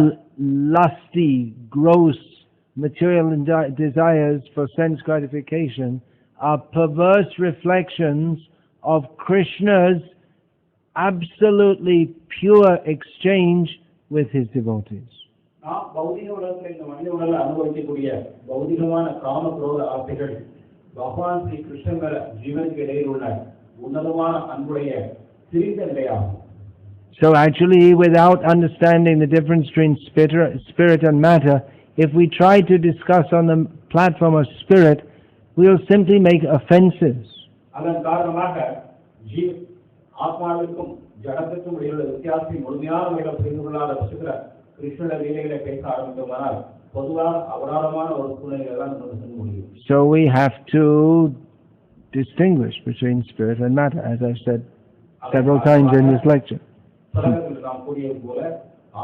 lusty, gross, material desires for sense gratification are perverse reflections of Krishna's absolutely pure exchange with his devotees. நாம் பௌதிக உலகத்தில் இந்த மனித உலகில் அனுபவிக்கக்கூடிய பௌதிகமான காம குரோத ஆசைகள் பகவான் ஸ்ரீ கிருஷ்ணன் மேல ஜீவனுக்கு இடையில் உள்ள உன்னதமான அன்புடைய சிறிந்த நிலையாகும். So actually, without understanding the difference between spirit and matter, if we try to discuss on the platform of spirit, we will simply make offenses. அதன் காரணமாக ஆத்மாவிற்கும் ஜடத்திற்கும் இடையிலுள்ள வித்தியாசத்தை முழுமையான முறையில் புரிந்து கொள்ளாத பட்சத்தில் கிருஷ்ணனுடைய லீலைகளை பேச ஆரம்பித்தோமானால் பொதுவாக அபராதமான ஒரு சூழ்நிலையை தான் நம்ம சொல்ல முடியும். So we have to distinguish between spirit and matter, as I said several times in this lecture. நாம் கூறியது போல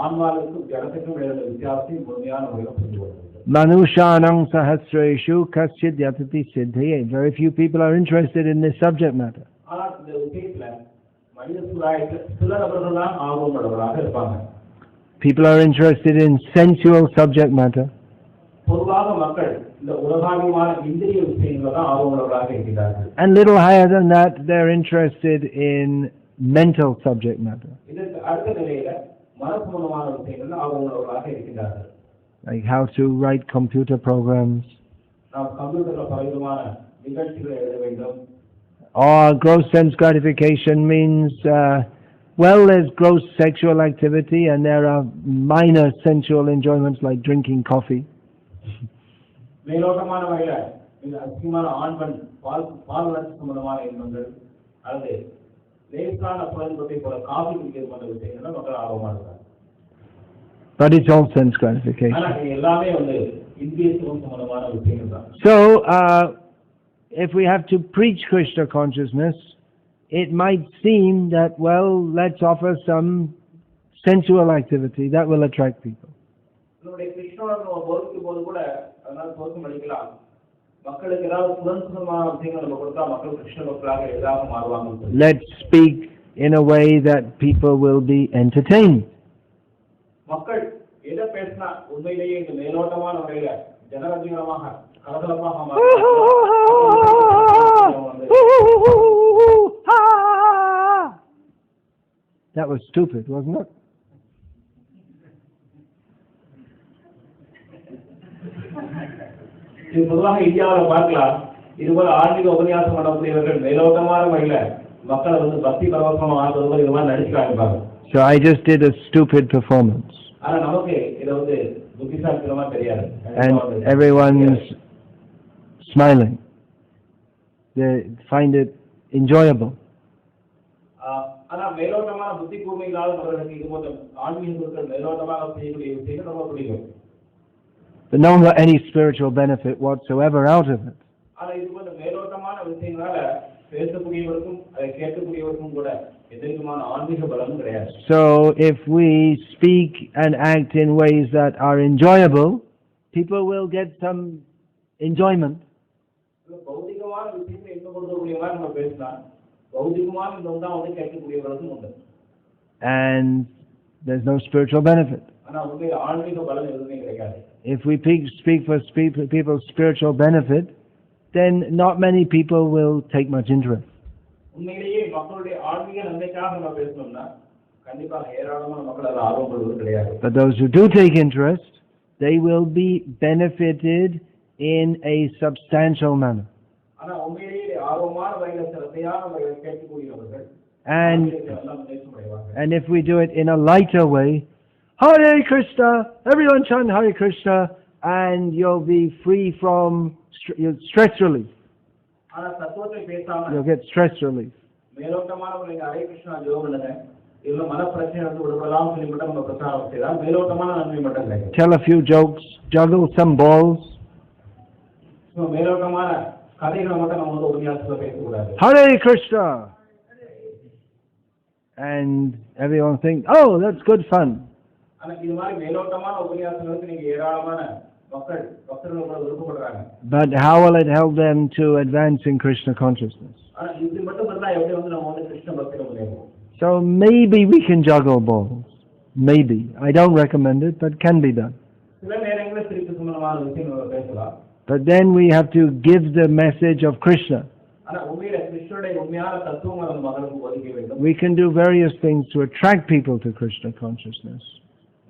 ஆன்மாவிற்கும் ஜடத்திற்கும் இடையிலுள்ள வித்தியாசத்தை முழுமையான முறையில் புரிந்து கொள்ள வேண்டும். Manushanam sahasreshu kaschid yatati siddhaye. Very few people are interested in this subject matter. ஆனால் இந்த விஷயத்துல மனித சமுதாயத்தில் சில நபர்கள் தான் ஆர்வமுள்ளவர்களாக இருப்பாங்க. People are interested in sensual subject matter. பொதுவாக மக்கள் இந்த உலகாவியமான இந்திரிய விஷயங்கள் தான் ஆர்வமுள்ளவர்களாக இருக்கிறார்கள். And little higher than that, they're interested in mental subject matter. இதற்கு அடுத்த நிலையில மனசம்பந்தமான விஷயங்கள் ஆர்வமுள்ளவர்களாக இருக்கிறார்கள். Like how to write computer programs. நாம் கம்ப்யூட்டர்ல பலவிதமான நிகழ்ச்சிகளை எழுத வேண்டும். Or gross sense gratification means, there's gross sexual activity and there are minor sensual enjoyments like drinking coffee. மேலோட்டமான வகையில இந்த அசிங்கமான ஆண் பெண் பால் வளர்ச்சி சம்பந்தமான இன்பங்கள் அல்லது லேசான புலன்பத்தை போல காஃபி குடிக்கிறது போன்ற விஷயங்கள் மக்கள் ஆர்வமா இருக்காங்க. But it's all sense gratification. ஆனா இது எல்லாமே வந்து இந்திரிய சுகம் சம்பந்தமான விஷயங்கள் தான். So, if we have to preach Krishna consciousness, it might seem that, let's offer some sensual activity that will attract people. நம்முடைய கிருஷ்ணனோட நம்ம போதிக்கும் போது கூட அதனால தோற்றம் அளிக்கலாம். மக்களுக்கு ஏதாவது புலன்சுகமான விஷயங்கள் நம்ம கொடுத்தா மக்கள் கிருஷ்ண பக்தராக எளிதாக மாறுவாங்க. Let's speak in a way that people will be entertained. மக்கள் எதை பேசினா உண்மையிலேயே இந்த மேலோட்டமான முறையில ஜனரஞ்சகமாக கலகலப்பாக That was stupid, wasn't it? இது பொதுவாக இந்தியாவில் பார்க்கலாம். இதுபோல ஆன்மீக உபன்யாசம் பண்ணக்கூடியவர்கள் மேலோட்டமான முறையில மக்களை வந்து பக்தி பரவசமாக ஆகுவது இது மாதிரி நடிச்சு காமிப்பாங்க. So I just did a stupid performance. ஆனா நமக்கு இதை வந்து புத்திசாலித்தனமா தெரியாது. And everyone's smiling. They find it enjoyable. ஆனா மேலோட்டமான புத்தி கூர்மை இல்லாத நபர்களுக்கு இது போன்ற ஆன்மீகங்கள் மேலோட்டமாக செய்யக்கூடிய விஷயங்கள் ரொம்ப பிடிக்கும். But no one got any spiritual benefit whatsoever out of it. ஆனா இது போன்ற மேலோட்டமான விஷயங்களால பேசக்கூடியவருக்கும் அதை கேட்கக்கூடியவருக்கும் கூட எதிர்க்குமான ஆன்மீக பலனும் கிடையாது. So if we speak and act in ways that are enjoyable, people will get some enjoyment. பௌதிகமான விஷயங்களை இன்பம் கொடுக்கக்கூடிய மாதிரி நம்ம பேசினா பௌதிகமான இன்பம் தான் வந்து கேட்கக்கூடியவருக்கும் உண்டு. And there's no spiritual benefit. ஆனா உண்மையில ஆன்மீக பலன் எதுவுமே கிடைக்காது. If we speak for people's spiritual benefit, then not many people will take much interest. உண்மையிலேயே மக்களுடைய ஆன்மீக நன்மைக்காக நம்ம பேசணும்னா கண்டிப்பாக ஏராளமான மக்கள் அதை ஆர்வம் கொள்வது கிடையாது. But those who do take interest, they will be benefited in a substantial manner. ஆனா உண்மையிலேயே ஆர்வமான வகையில் சிறப்பையான வகையில் கேட்கக்கூடியவர்கள் and if we do it in a lighter way, Hare Krishna, everyone chant Hare Krishna, and you'll be free from stress relief. You'll get stress relief. Tell a few jokes, juggle some balls. Hare Krishna, and everyone thinks, oh, that's good fun. ஆனா இது மாதிரி மேலோட்டமான உபன்யாசங்களுக்கு நீங்க ஏராளமான பக்தர்கள் கூட விருப்பப்படுறாங்க. But how will it help them to advance in Krishna consciousness? ஆனா இது மட்டும் இருந்தா எப்படி வந்து நம்ம வந்து கிருஷ்ண பக்தியில முன்னேறுவோம்? So maybe we can juggle balls. Maybe. I don't recommend it, but can be done. சில நேரங்களில் சிரிப்பு சம்பந்தமான விஷயங்களை பேசலாம். But then we have to give the message of Krishna. ஆனா உண்மையில கிருஷ்ணனுடைய உண்மையான தத்துவங்களை நம்ம மக்களுக்கு போதிக்க வேண்டும். We can do various things to attract people to Krishna consciousness.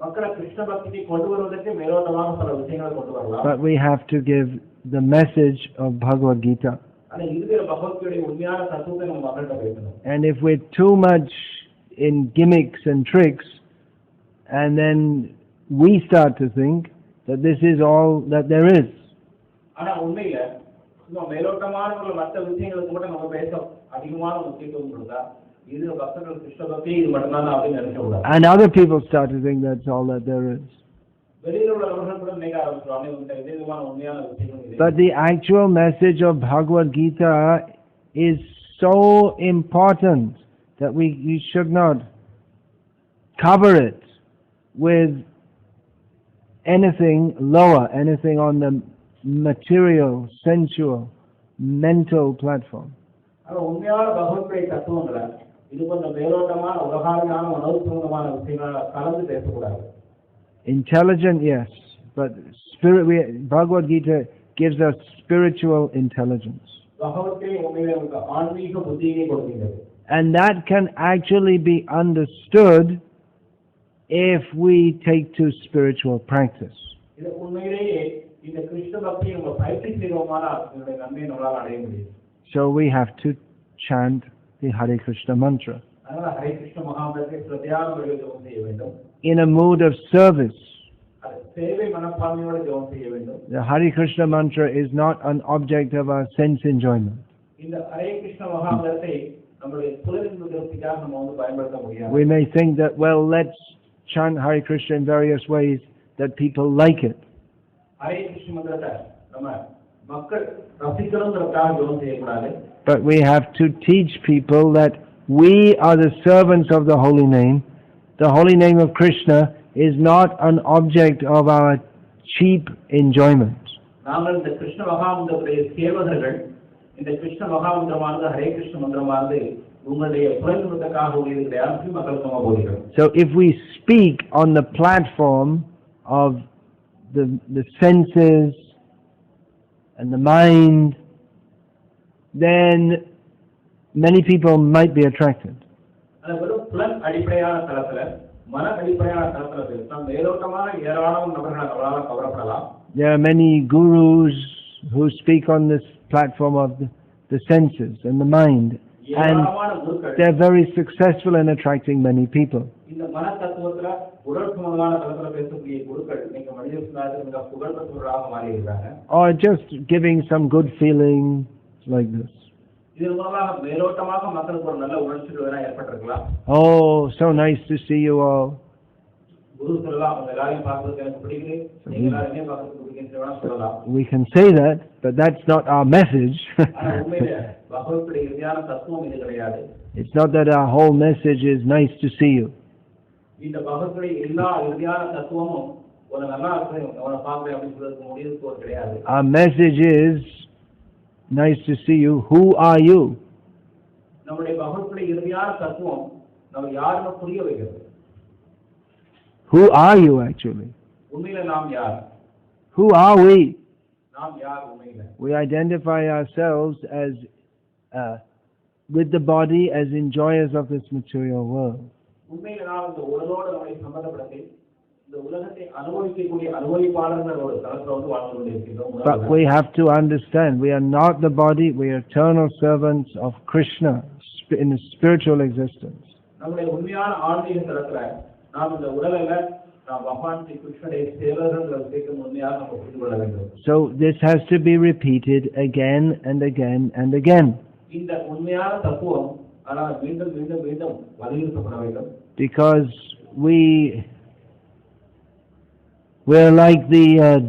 மக்களை கிருஷ்ண பக்திக்கு கொண்டு வருவதற்கு மேலோட்டமான பல விஷயங்களை கொண்டு வரலாம். But we have to give the message of Bhagavad Gita. ஆனா இருக்கிற பகவத்கீதையுடைய உண்மையான தத்துவத்தை நம்ம மக்கள்கிட்ட பேசணும். And if we're too much in gimmicks and tricks, and then we start to think that this is all that there is. ஆனா உண்மையில நம்ம மேலோட்டமான மற்ற விஷயங்களுக்கு கூட நம்ம பேச அதிகமான முக்கியத்துவம் கொடுத்தா இது பக்தர்கள் கிருஷ்ண பக்தி இது மட்டும்தான் அப்படின்னு நினைக்க கூடாது. And other people start to think that's all that there is. வெளியில உள்ளவர்கள் கூட நினைக்க ஆரம்பிச்சுவாங்க இந்த விதமான உண்மையான விஷயங்கள். But the actual message of Bhagavad Gita is so important that we should not cover it with anything lower, anything on the material, sensual, mental platform. ஆனா உண்மையான பகவத்கீதை தத்துவங்களை இது கொஞ்சம் மேலோட்டமான உலகாரியான உணவு சம்பந்தமான விஷயங்களை கலந்து பேசக்கூடாது. Intelligent, yes, but Bhagavad Gita gives us spiritual intelligence. Bhagavad Gita உண்மையிலே நமக்கு ஆன்மீக புத்தியை கொடுக்கிறது. And that can actually be understood if we take to spiritual practice. இது உண்மையிலேயே இந்த கிருஷ்ண பக்தியை நம்ம பயிற்சி செய்வோமானால் இதனுடைய நன்மையை நம்மளால் அடைய முடியும். So we have to chant the Hare Krishna mantra அதனால ஹரே கிருஷ்ண மகாமந்திரத்தை பிரத்யாக ஜெபம் செய்ய வேண்டும். in a mood of service. அது சேவை மனப்பான்மையோடு ஜெபம் செய்ய வேண்டும். The Hare Krishna mantra is not an object of our sense enjoyment. இந்த ஹரே கிருஷ்ண மகாமந்திரத்தை நம்முடைய புலனின்ப திருப்திக்காக நம்ம வந்து பயன்படுத்த முடியாது. We may think that, well, let's chant Hare Krishna in various ways that people like it. Hare Krishna மந்திரத்தை நம்ம மக்கள் ரசிக்கணும்ன்றதுக்காக ஜெபம் செய்யக்கூடாது. But we have to teach people that we are the servants of the holy name. The holy name of Krishna is not an object of our cheap enjoyment. நாங்கள் இந்த கிருஷ்ண மகாமந்திரத்துடைய சேவகர்கள். இந்த கிருஷ்ண மகாமந்திரமானது ஹரே கிருஷ்ண மந்திரமானது உங்களுடைய புலனின்பத்துக்காக உரியது கிடையாது மக்களுக்கு நம்ம போதிக்கிறோம். So if we speak on the platform of the senses and the mind, then many people might be attracted. அது வெறும் புலன் அடிப்படையான தளத்துல மன அடிப்படையான தளத்துல பேசினா மேலோட்டமான ஏராளமான நபர்கள் அவரால் கவரப்படலாம். There are many gurus who speak on this platform of the senses and the mind, and they're very successful in attracting many people. இந்த மன தத்துவத்துல உடல் சம்பந்தமான தளத்துல பேசக்கூடிய குருக்கள் நீங்க மனித சமுதாயத்துல புகழ் பெற்றவர்களாக மாறி இருக்காங்க. Or just giving some good feeling like this. இதன் மூலமாக மேலோட்டமாக மக்களுக்கு ஒரு நல்ல உணர்ச்சிகள் வேணா ஏற்பட்டிருக்கலாம். Oh, so nice to see you all. குரு சொல்லலாம் அவங்க எல்லாரையும் பார்க்கறதுக்கு எனக்கு பிடிக்குது, நீங்க எல்லாரும் என்ன பார்க்கறதுக்கு பிடிக்குன்னு வேணா சொல்லலாம். We can say that, but that's not our message. ஆனா உண்மையிலே பகவத்கீதை இறுதியான தத்துவம் இது கிடையாது. It's not that our whole message is nice to see you. இந்த பகவத்கீதை எல்லா இறுதியான தத்துவமும் ஒரு நல்லா இருக்கு அவனை பார்க்கறேன் அப்படின்னு சொல்றதுக்கு முடிவுக்கு கிடையாது. Our message is nice to see you. Who are you? நம்முடைய பகவத்கீதை இறுதியான தத்துவம் நம்ம யாருன்னு புரிய வைக்கிறது. Who are you actually? உண்மையில நாம் யார்? Who are we? நாம் யார் உண்மையில? We identify ourselves as with the body as enjoyers of this material world. உண்மையில நாம் இந்த உலகோடு நம்மை சம்பந்தப்படுத்தி இந்த உலகத்தை அனுபவிக்கக்கூடிய அனுபவிப்பாளர்கள் ஒரு தளத்துல வந்து வாழ்ந்து கொண்டிருக்கிறோம். But we have to understand we are not the body, we are eternal servants of Krishna in a spiritual existence. நம்முடைய உண்மையான ஆன்மீக தளத்துல நாம் இந்த உடலில நாம் பகவான் ஸ்ரீ கிருஷ்ணனுடைய சேவகர்கள் விஷயத்தை உண்மையாக நம்ம புரிந்து கொள்ள வேண்டும். So this has to be repeated again and again and again. இந்த உண்மையான தத்துவம் ஆனால் மீண்டும் மீண்டும் மீண்டும் வலியுறுத்தப்பட வேண்டும். Because we're like the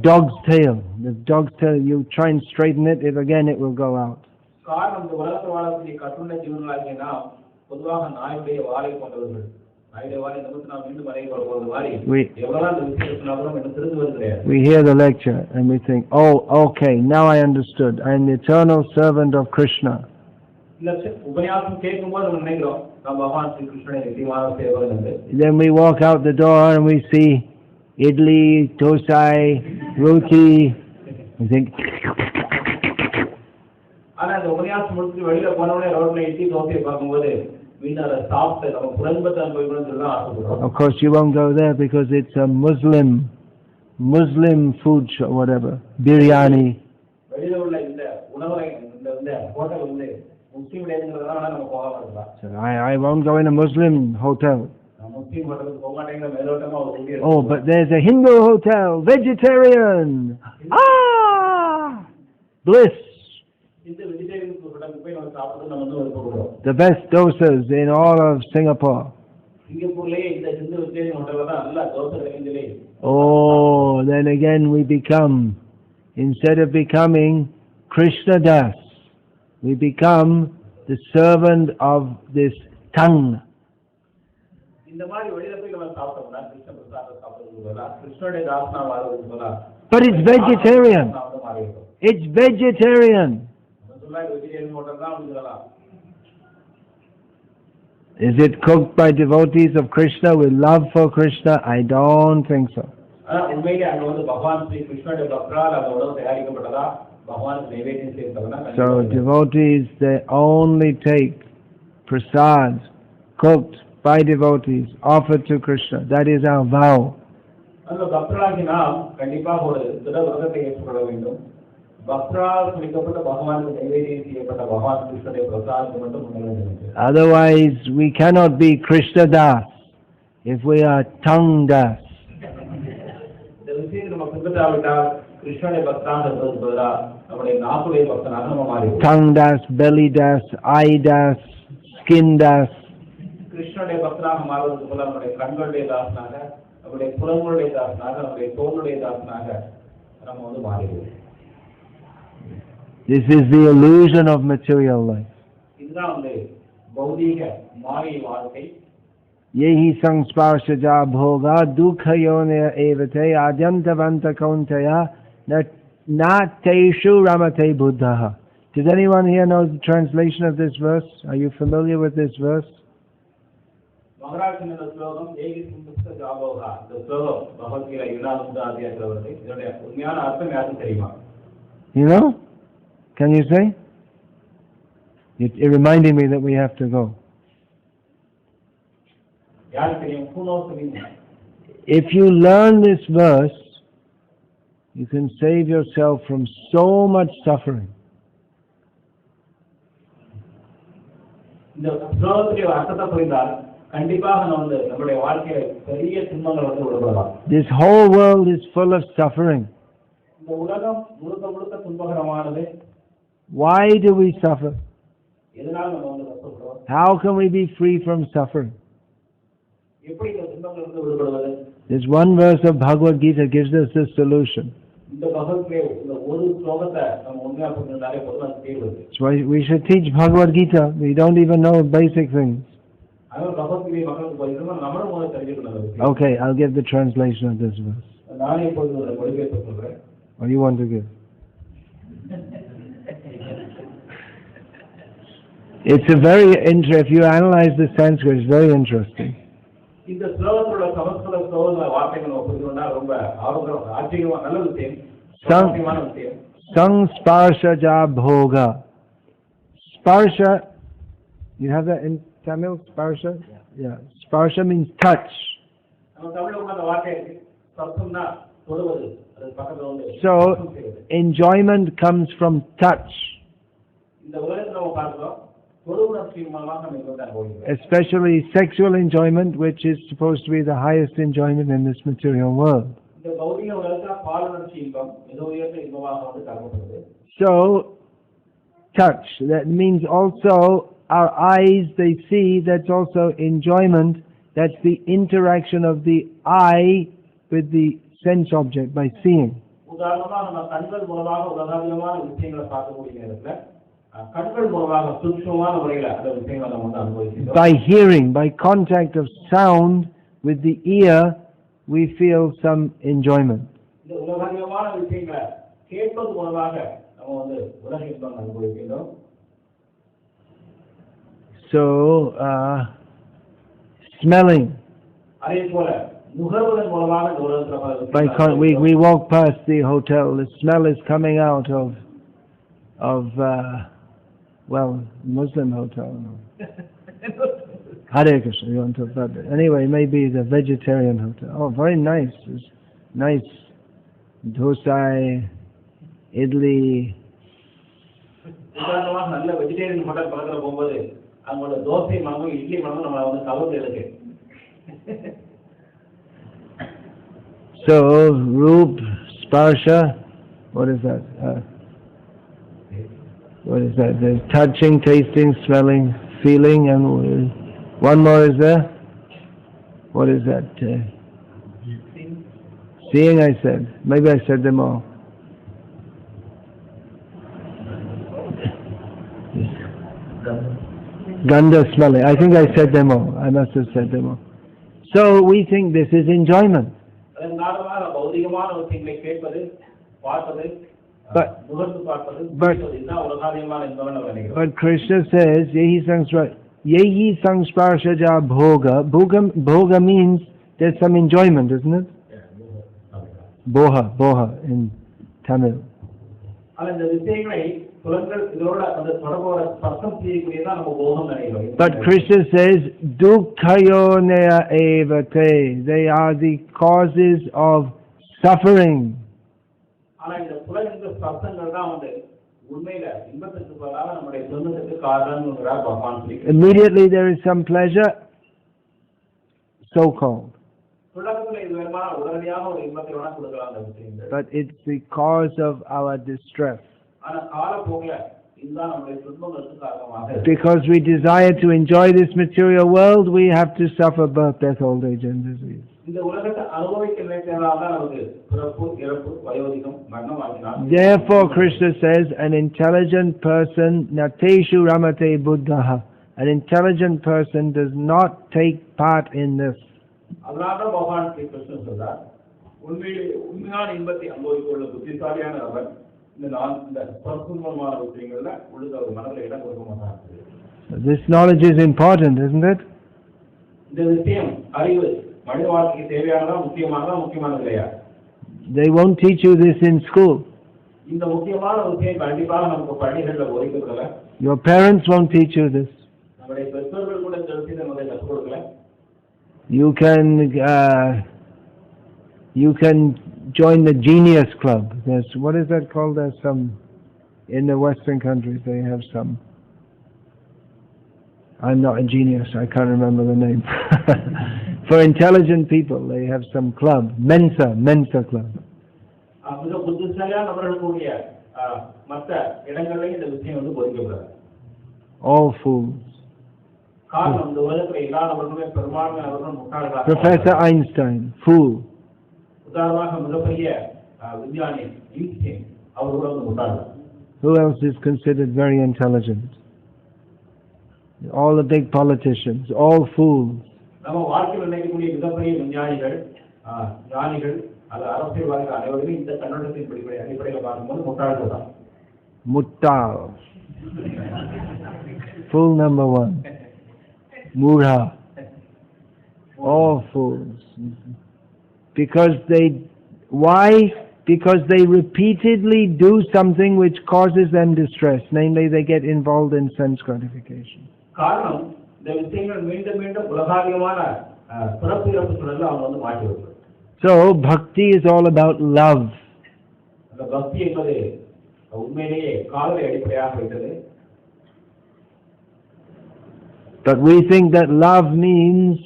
dog's tail. The dog's tail, you try and straighten it, if again it will go out. காரணம் இந்த உலகத்தில் வாழக்கூடிய கட்டுண்ட ஜீவன்களாகிய நாம் பொதுவாக நாயுடைய வாழை போன்றவர்கள் நாயுடைய வாழை நமக்கு நாம் மீண்டும் வரைய வருவது மாதிரி We- எவ்வளவு அந்த விஷயம் சொன்னாலும் எனக்கு தெரிந்து வருகிறது. We hear the lecture and we think, oh, okay, now I understood. I am the eternal servant of Krishna. இல்ல உபன்யாசம் கேட்கும்போது நம்ம நினைக்கிறோம் நாம் பகவான் ஸ்ரீ கிருஷ்ணனை நித்தியமான சேவகன் என்று. Then we walk out the door and we see idli, dosai, roti. We think, ஆனா அந்த உபன்யாசம் முடிச்சுட்டு வெளியில போனவுடனே ரோட்ல இட்லி தோசையை பார்க்கும்போது மீண்டும் அதை சாப்பிட்டு நம்ம புலன்பத்தை அனுபவிக்கணும்னு சொல்லி ஆசைப்படுறோம். of course you won't go there because it's a Muslim food or whatever, biryani. வெளியில உள்ள இந்த உணவகை இந்த ஹோட்டல் வந்து முஸ்லீம் டேங்கிறதுனால நம்ம போகாம இருக்கலாம். So I won't go in a Muslim hotel. முஸ்லீம் ஹோட்டலுக்கு போக மாட்டேங்கிற மேலோட்டமா ஒரு உறுதி Oh, but there's a Hindu hotel, vegetarian. Bliss. இந்த வெஜிடேரியன் ஹோட்டலுக்கு போய் நம்ம சாப்பிட்டு நம்ம வந்து விருப்பப்படுறோம். The best dosas in all of Singapore. சிங்கப்பூர்லயே இந்த ஹிந்து வெஜிடேரியன் ஹோட்டல்ல தான் நல்ல dosa கிடைக்குதுலே. Oh, then again we become, instead of becoming Krishna Das, we become the servant of this tongue. இந்த மாதிரி வெளியில போய் நம்ம சாப்பிட்டோம்னா கிருஷ்ண பிரசாதம் சாப்பிடுறது போல கிருஷ்ணனுடைய தாசனா வாழ்றது போல. But it's vegetarian. It's vegetarian. Vegetarian hotel தான் அப்படிங்கலாம். Is it cooked by devotees of Krishna with love for Krishna? I don't think so. உண்மையிலே அங்க வந்து பகவான் ஸ்ரீ கிருஷ்ணனுடைய பக்தரால் அந்த உணவு தயாரிக்கப்பட்டதா பகவானுக்கு நைவேத்தியம் செய்யப்பட்டதுன்னா So devotees, they only take prasad cooked by devotees offered to Krishna. That is our vow. அந்த பக்தராகி நாம் கண்டிப்பாக ஒரு திட விரதத்தை ஏற்றுக்கொள்ள வேண்டும். பக்தரால் குடிக்கப்பட்ட பகவானுக்கு நைவேத்தியம் செய்யப்பட்ட பகவான் கிருஷ்ணனுடைய பிரசாதத்தை மட்டும் உண்ண வேண்டும். Otherwise we cannot be Krishna Das if we are tongue Das. இந்த விஷயத்தை நம்ம பின்பற்றாவிட்டால் கிருஷ்ணனுடைய பக்தராக இருப்பதற்கு பதிலாக நம்முடைய நாக்குடைய பக்தனாக நம்ம மாறிடுவோம். Tongue Das, belly Das, eye Das, skin Das. கிருஷ்ணனுடைய பக்தனாக மாறுவதற்கு பதிலாக நம்முடைய கண்களுடைய தாசனாக, நம்முடைய புலங்களுடைய தாசனாக, நம்முடைய தோளுடைய தாசனாக நம்ம வந்து மாறிடுவோம். This is the illusion of material life. இதுதான் வந்து பௌதீக மாயை வாழ்க்கை. Yehi sangsparshaja bhoga dukhayonaya evate adyantavanta kauntaya na teishu ramate buddhaha. Does anyone here know the translation of this verse? Are you familiar with this verse? மகாராஜன் இந்த ஸ்லோகம் ஏகி சுமுக்த ஜாபோகா. இந்த ஸ்லோகம் பகவத்கீதை 7வது அத்தியாயத்தில் வருது. இதனுடைய உண்மையான அர்த்தம் யாருக்கு தெரியுமா? You know? Can you say? It reminded me that we have to go. யாருக்கு தெரியும்? Who knows the meaning? If you learn this verse, you can save yourself from so much suffering. இந்த ஸ்லோகத்துடைய அர்த்தத்தை புரிந்தால் கண்டிப்பாக நம்முடைய வாழ்க்கையில பெரிய துன்பங்கள் வந்து விடுபடலாம். This whole world is full of suffering. இந்த உலகம் முழுக்க முழுக்க துன்பகரமானது. Why do we suffer? எதனால நம்ம வந்து கஷ்டப்படுறோம்? How can we be free from suffering? எப்படி இந்த துன்பங்கள் வந்து விடுபடுவது? This one verse of Bhagavad Gita gives us the solution. இந்த பகவத்கீதை இந்த ஒரு ஸ்லோகத்தை நம்ம உண்மையா புரிஞ்சாலே போதும் அது தீர்வு. That's why we should teach Bhagavad Gita. We don't even know basic things. அதனால பகவத்கீதை மக்களுக்கு போயிட்டு நம்மளும் முதல்ல தெரிஞ்சுக்கணும். Okay, I'll give the translation of this verse. நானே இப்போது ஒரு மொழிபெயர்ப்பு சொல்றேன். Or you want to give? It's a very if you analyze the Sanskrit, it's very interesting. இந்த ஸ்லோகத்தோட சமஸ்கிருத ஸ்லோக வார்த்தைகளை புரிஞ்சுக்கொண்டா ரொம்ப ஆச்சரியமா நல்ல விஷயம். சாத்தியமான விஷயம். Sangsparshaja bhoga. Sparsha, you have that in Tamil? Sparsha? Yeah. Sparsha means touch. நம்ம தமிழ்ல உள்ள அந்த வார்த்தை ஸ்பர்ஷம்னா தொடுவது. அது பக்கத்துல வந்து So enjoyment comes from touch. இந்த உலகத்துல நம்ம பார்க்கிறோம். Especially sexual enjoyment, which is supposed to be the highest enjoyment in this material world. So, touch, that means also our eyes, they see, that's also enjoyment, that's the interaction of the eye with the sense object by seeing. கண்கள் மூலமாக சூட்சுமமான முறையில் அந்த விஷயங்களை நம்ம வந்து அனுபவிக்கிறோம். By hearing, by contact of sound with the ear, we feel some enjoyment. இந்த உலகமான விஷயங்களை கேட்பது மூலமாக நம்ம வந்து உலக இன்பம் அனுபவிக்கிறோம். So, smelling. அதே போல நுகர்வதன் மூலமாக இந்த உலகத்தில் We walk past the hotel, the smell is coming out of well, Muslim hotel. Hare Krishna, you want to talk about that? Anyway, maybe the vegetarian hotel. Oh, very nice. It's nice. Dosai, idli. உதாரணமாக நல்ல vegetarian hotel பக்கத்தில் போகும்போது அவங்களோட தோசை மனமும் இட்லி மனமும் நம்மளை வந்து கவர்ந்து இருக்கு. So, Roop, Sparsha, what is that? What is that? There's touching, tasting, smelling, feeling, and one more is there? What is that? Seeing, I said. Maybe I said them all. Gandha, smelling. I think I said them all. I must have said them all. So we think this is enjoyment. But Krishna says, Yehi sangsparshaja bhoga. Bhoga means there's some enjoyment, isn't it? Boha in Tamil. But Krishna says, Dukkhayoneya evate. They are the causes of suffering. Immediately there is some pleasure, so-called. But it's the cause of our distress. Because we desire to enjoy this material world, we have to suffer birth, death, old age, and disease. Therefore, Krishna says, an intelligent person, nateshu ramate buddhaha. An intelligent person does not take part in this. This knowledge is important, isn't it? They won't teach you this in school. Your parents won't teach you this. You can join the Genius Club. What is that called? There's some in the Western countries. They have some. I'm not a genius. I can't remember the name. For intelligent people, they have some club, Mensa club. All fools. Professor Einstein, fool. Who else is considered very intelligent? All the big politicians, all fools. Muttal. Fool number one. Murha. All fools. Why? Because they repeatedly do something which causes them distress. Namely, they get involved in sense gratification. So, bhakti is all about love. But we think that love means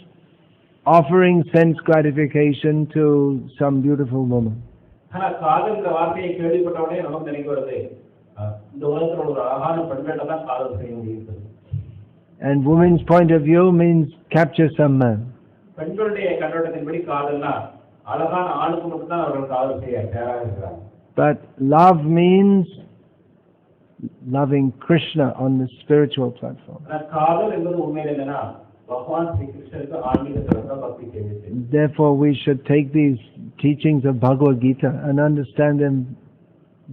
offering sense gratification to some beautiful woman. And woman's point of view means capture some man. But love means loving Krishna on the spiritual platform. ஆனா காதல் என்பது உண்மையில என்னன்னா பகவான் ஸ்ரீ கிருஷ்ணருக்கு ஆன்மீகத்துல தான் பக்தி சேவை செய்யும். Therefore, we should take these teachings of Bhagavad Gita and understand them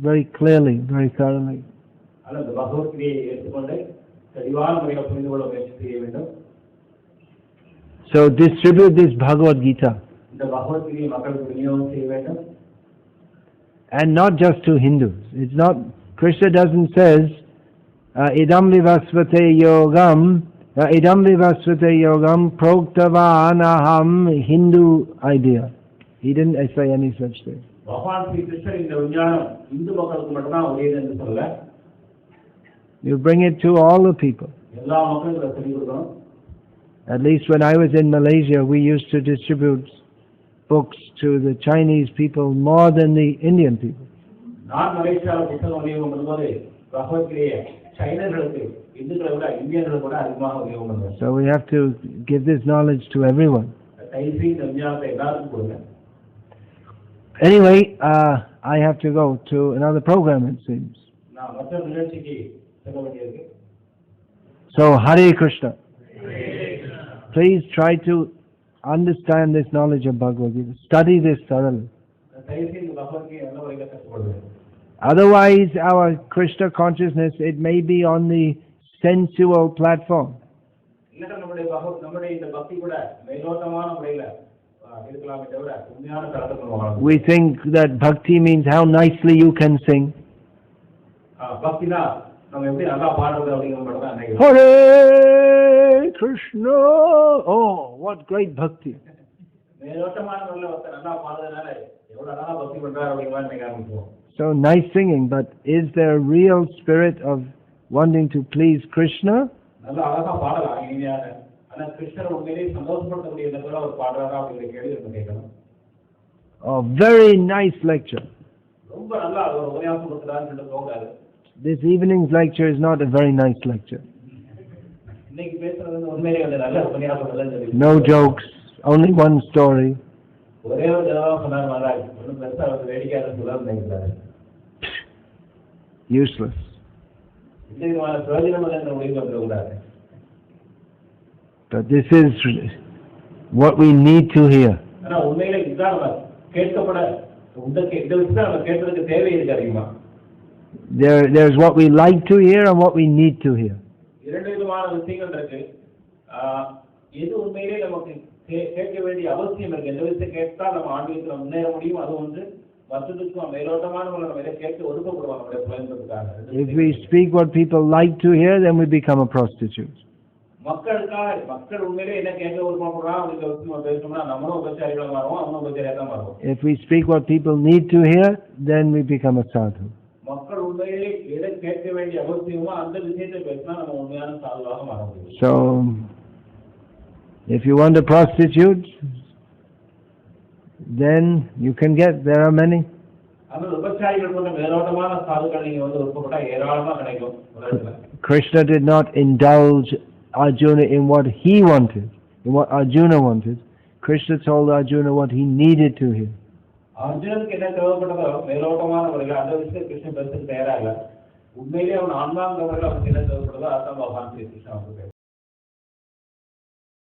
very clearly, very thoroughly. அந்த பகவத்கீதையை எடுத்துக்கொண்டு தெளிவான முறையில் புரிந்து கொள்ள முயற்சி செய்ய வேண்டும். So distribute this Bhagavad Gita. இந்த பகவத்கீதையை மக்களுக்கு விநியோகம் செய்ய வேண்டும். And not just to Hindus. It's not, Krishna doesn't says, idam vivasvate yogam proktavanaham Hindu idea. He didn't say any such thing. பகவான் ஸ்ரீ கிருஷ்ணர் இந்த விஞ்ஞானம் இந்து மக்களுக்கு மட்டும்தான் உரியது என்று சொல்ல. You bring it to all the people. எல்லா மக்களுக்கும் இதை சொல்லிக் கொடுக்கணும். At least when I was in Malaysia, we used to distribute books to the Chinese people more than the Indian people. நான் மலேசியாவில் புத்தகம் விநியோகம் பண்ணும்போது பகவத்கீதையை சைனர்களுக்கு இந்துக்களை விட இந்தியர்களுக்கு கூட அதிகமாக விநியோகம் பண்ணுவேன். So we have to give this knowledge to everyone. தயவுசெய்து இந்த விஞ்ஞானத்தை எல்லாருக்கும் கொடுங்க. Anyway, I have to go to another program, it seems. நான் மற்ற நிகழ்ச்சிக்கு செல்ல வேண்டியிருக்கு. So, Hare Krishna. Please try to understand this knowledge of Bhagavad Gita. Study this thoroughly. தயவுசெய்து பகவத்கீதை நல்ல முறையில் கற்றுக்கொள்ளுங்கள். Otherwise, our Krishna consciousness, it may be on the sensual platform. இல்லைன்னா நம்முடைய இந்த பக்தி கூட மேலோட்டமான முறையில் இருக்கலாமே தவிர உண்மையான தரத்தில் வாழலாம். We think that bhakti means how nicely you can sing. பக்தினா நம்ம எப்படி நல்லா பாடுறது அப்படிங்கிற மட்டும் தான் நினைக்கிறோம். Hare Krishna! Oh, what great bhakti! மேலோட்டமான முறையில் ஒருத்தர் நல்லா பாடுறதுனால எவ்வளவு நல்லா பக்தி பண்றாரு அப்படிங்கிற மாதிரி நினைக்க ஆரம்பிப்போம். So nice singing, but is there real spirit of wanting to please Krishna? நல்லா அழகா பாடலாம் இனிமையாக. ஆனா கிருஷ்ணர் உண்மையிலேயே சந்தோஷப்படுத்தக்கூடிய விதத்துல ஒரு பாடுறாரா அப்படிங்கிற கேள்வி நம்ம கேட்கணும். Oh, very nice lecture. ரொம்ப நல்லா ஒரு உபன்யாசம் கொடுக்குறாருன்னு சொல்லிட்டு போகாது. This evening's lecture is not a very nice lecture. இன்னைக்கு பேசுறது உண்மையிலேயே நல்ல உபன்யாசம் இல்லைன்னு சொல்லி. No jokes, only one story. ஒரே ஒரு தடவை சொன்னார் மகாராஜ், ஒன்றும் பெருசா அவர் வேடிக்கையாக சொல்ல நினைக்கிறாரு. Useless. இந்த விதமான பிரயோஜனம் இல்லை முடிவு வந்துடக்கூடாது. But this is what we need to hear. ஆனா உண்மையிலே இதுதான் நம்ம கேட்கப்பட இந்த விஷயத்தை நம்ம கேட்கறதுக்கு தேவை இருக்கு அதிகமா. There's what we like to hear and what we need to hear. இரண்டு விதமான விஷயங்கள் இருக்கு. எது உண்மையிலே நமக்கு கேட்க வேண்டிய அவசியம் இருக்கு, எந்த விஷயத்தை கேட்டா நம்ம ஆன்மீகத்தில் முன்னேற முடியும், அது ஒன்று. மற்றதுக்கும் மேலோட்டமான நம்ம இதை கேட்க ஒதுக்கப்படுவோம் நம்முடைய பிரயோஜனத்துக்காக. If we speak what people like to hear, then we become a prostitute. மக்கள் உண்மையிலே என்ன கேட்க விருப்பப்படுறான் அப்படிங்கிற விஷயம் பேசணும்னா நம்மளும் உபச்சாரிகளா மாறுவோம், அவனும் உபச்சாரியா தான் மாறுவோம். If we speak what people need to hear, then we become a sadhu. மக்கள் உண்மையிலே எதை கேட்க வேண்டிய அவசியமோ அந்த விஷயத்தை பேசினா நம்ம உண்மையான சாதுவாக மாற முடியும். So, if you want a prostitute, then you can get, there are many. அந்த உபச்சாரிகள் கொண்ட மேலோட்டமான சாதுக்கள் நீங்க விருப்பப்பட்டா ஏராளமா கிடைக்கும். Krishna did not indulge Arjuna in what he wanted, in what Arjuna wanted. Krishna told Arjuna what he needed to hear. அர்ஜுனனுக்கு என்ன தேவைப்பட்டதோ மேலோட்டமான முறையில் அந்த விஷயத்தை கிருஷ்ணன் பேசுறதுக்கு தயாரா இல்லை. உண்மையிலே அவன் ஆன்மாங்கிற முறையில் அவனுக்கு என்ன தேவைப்படுதோ அதான் பகவான் ஸ்ரீ கிருஷ்ணன் அவருக்கு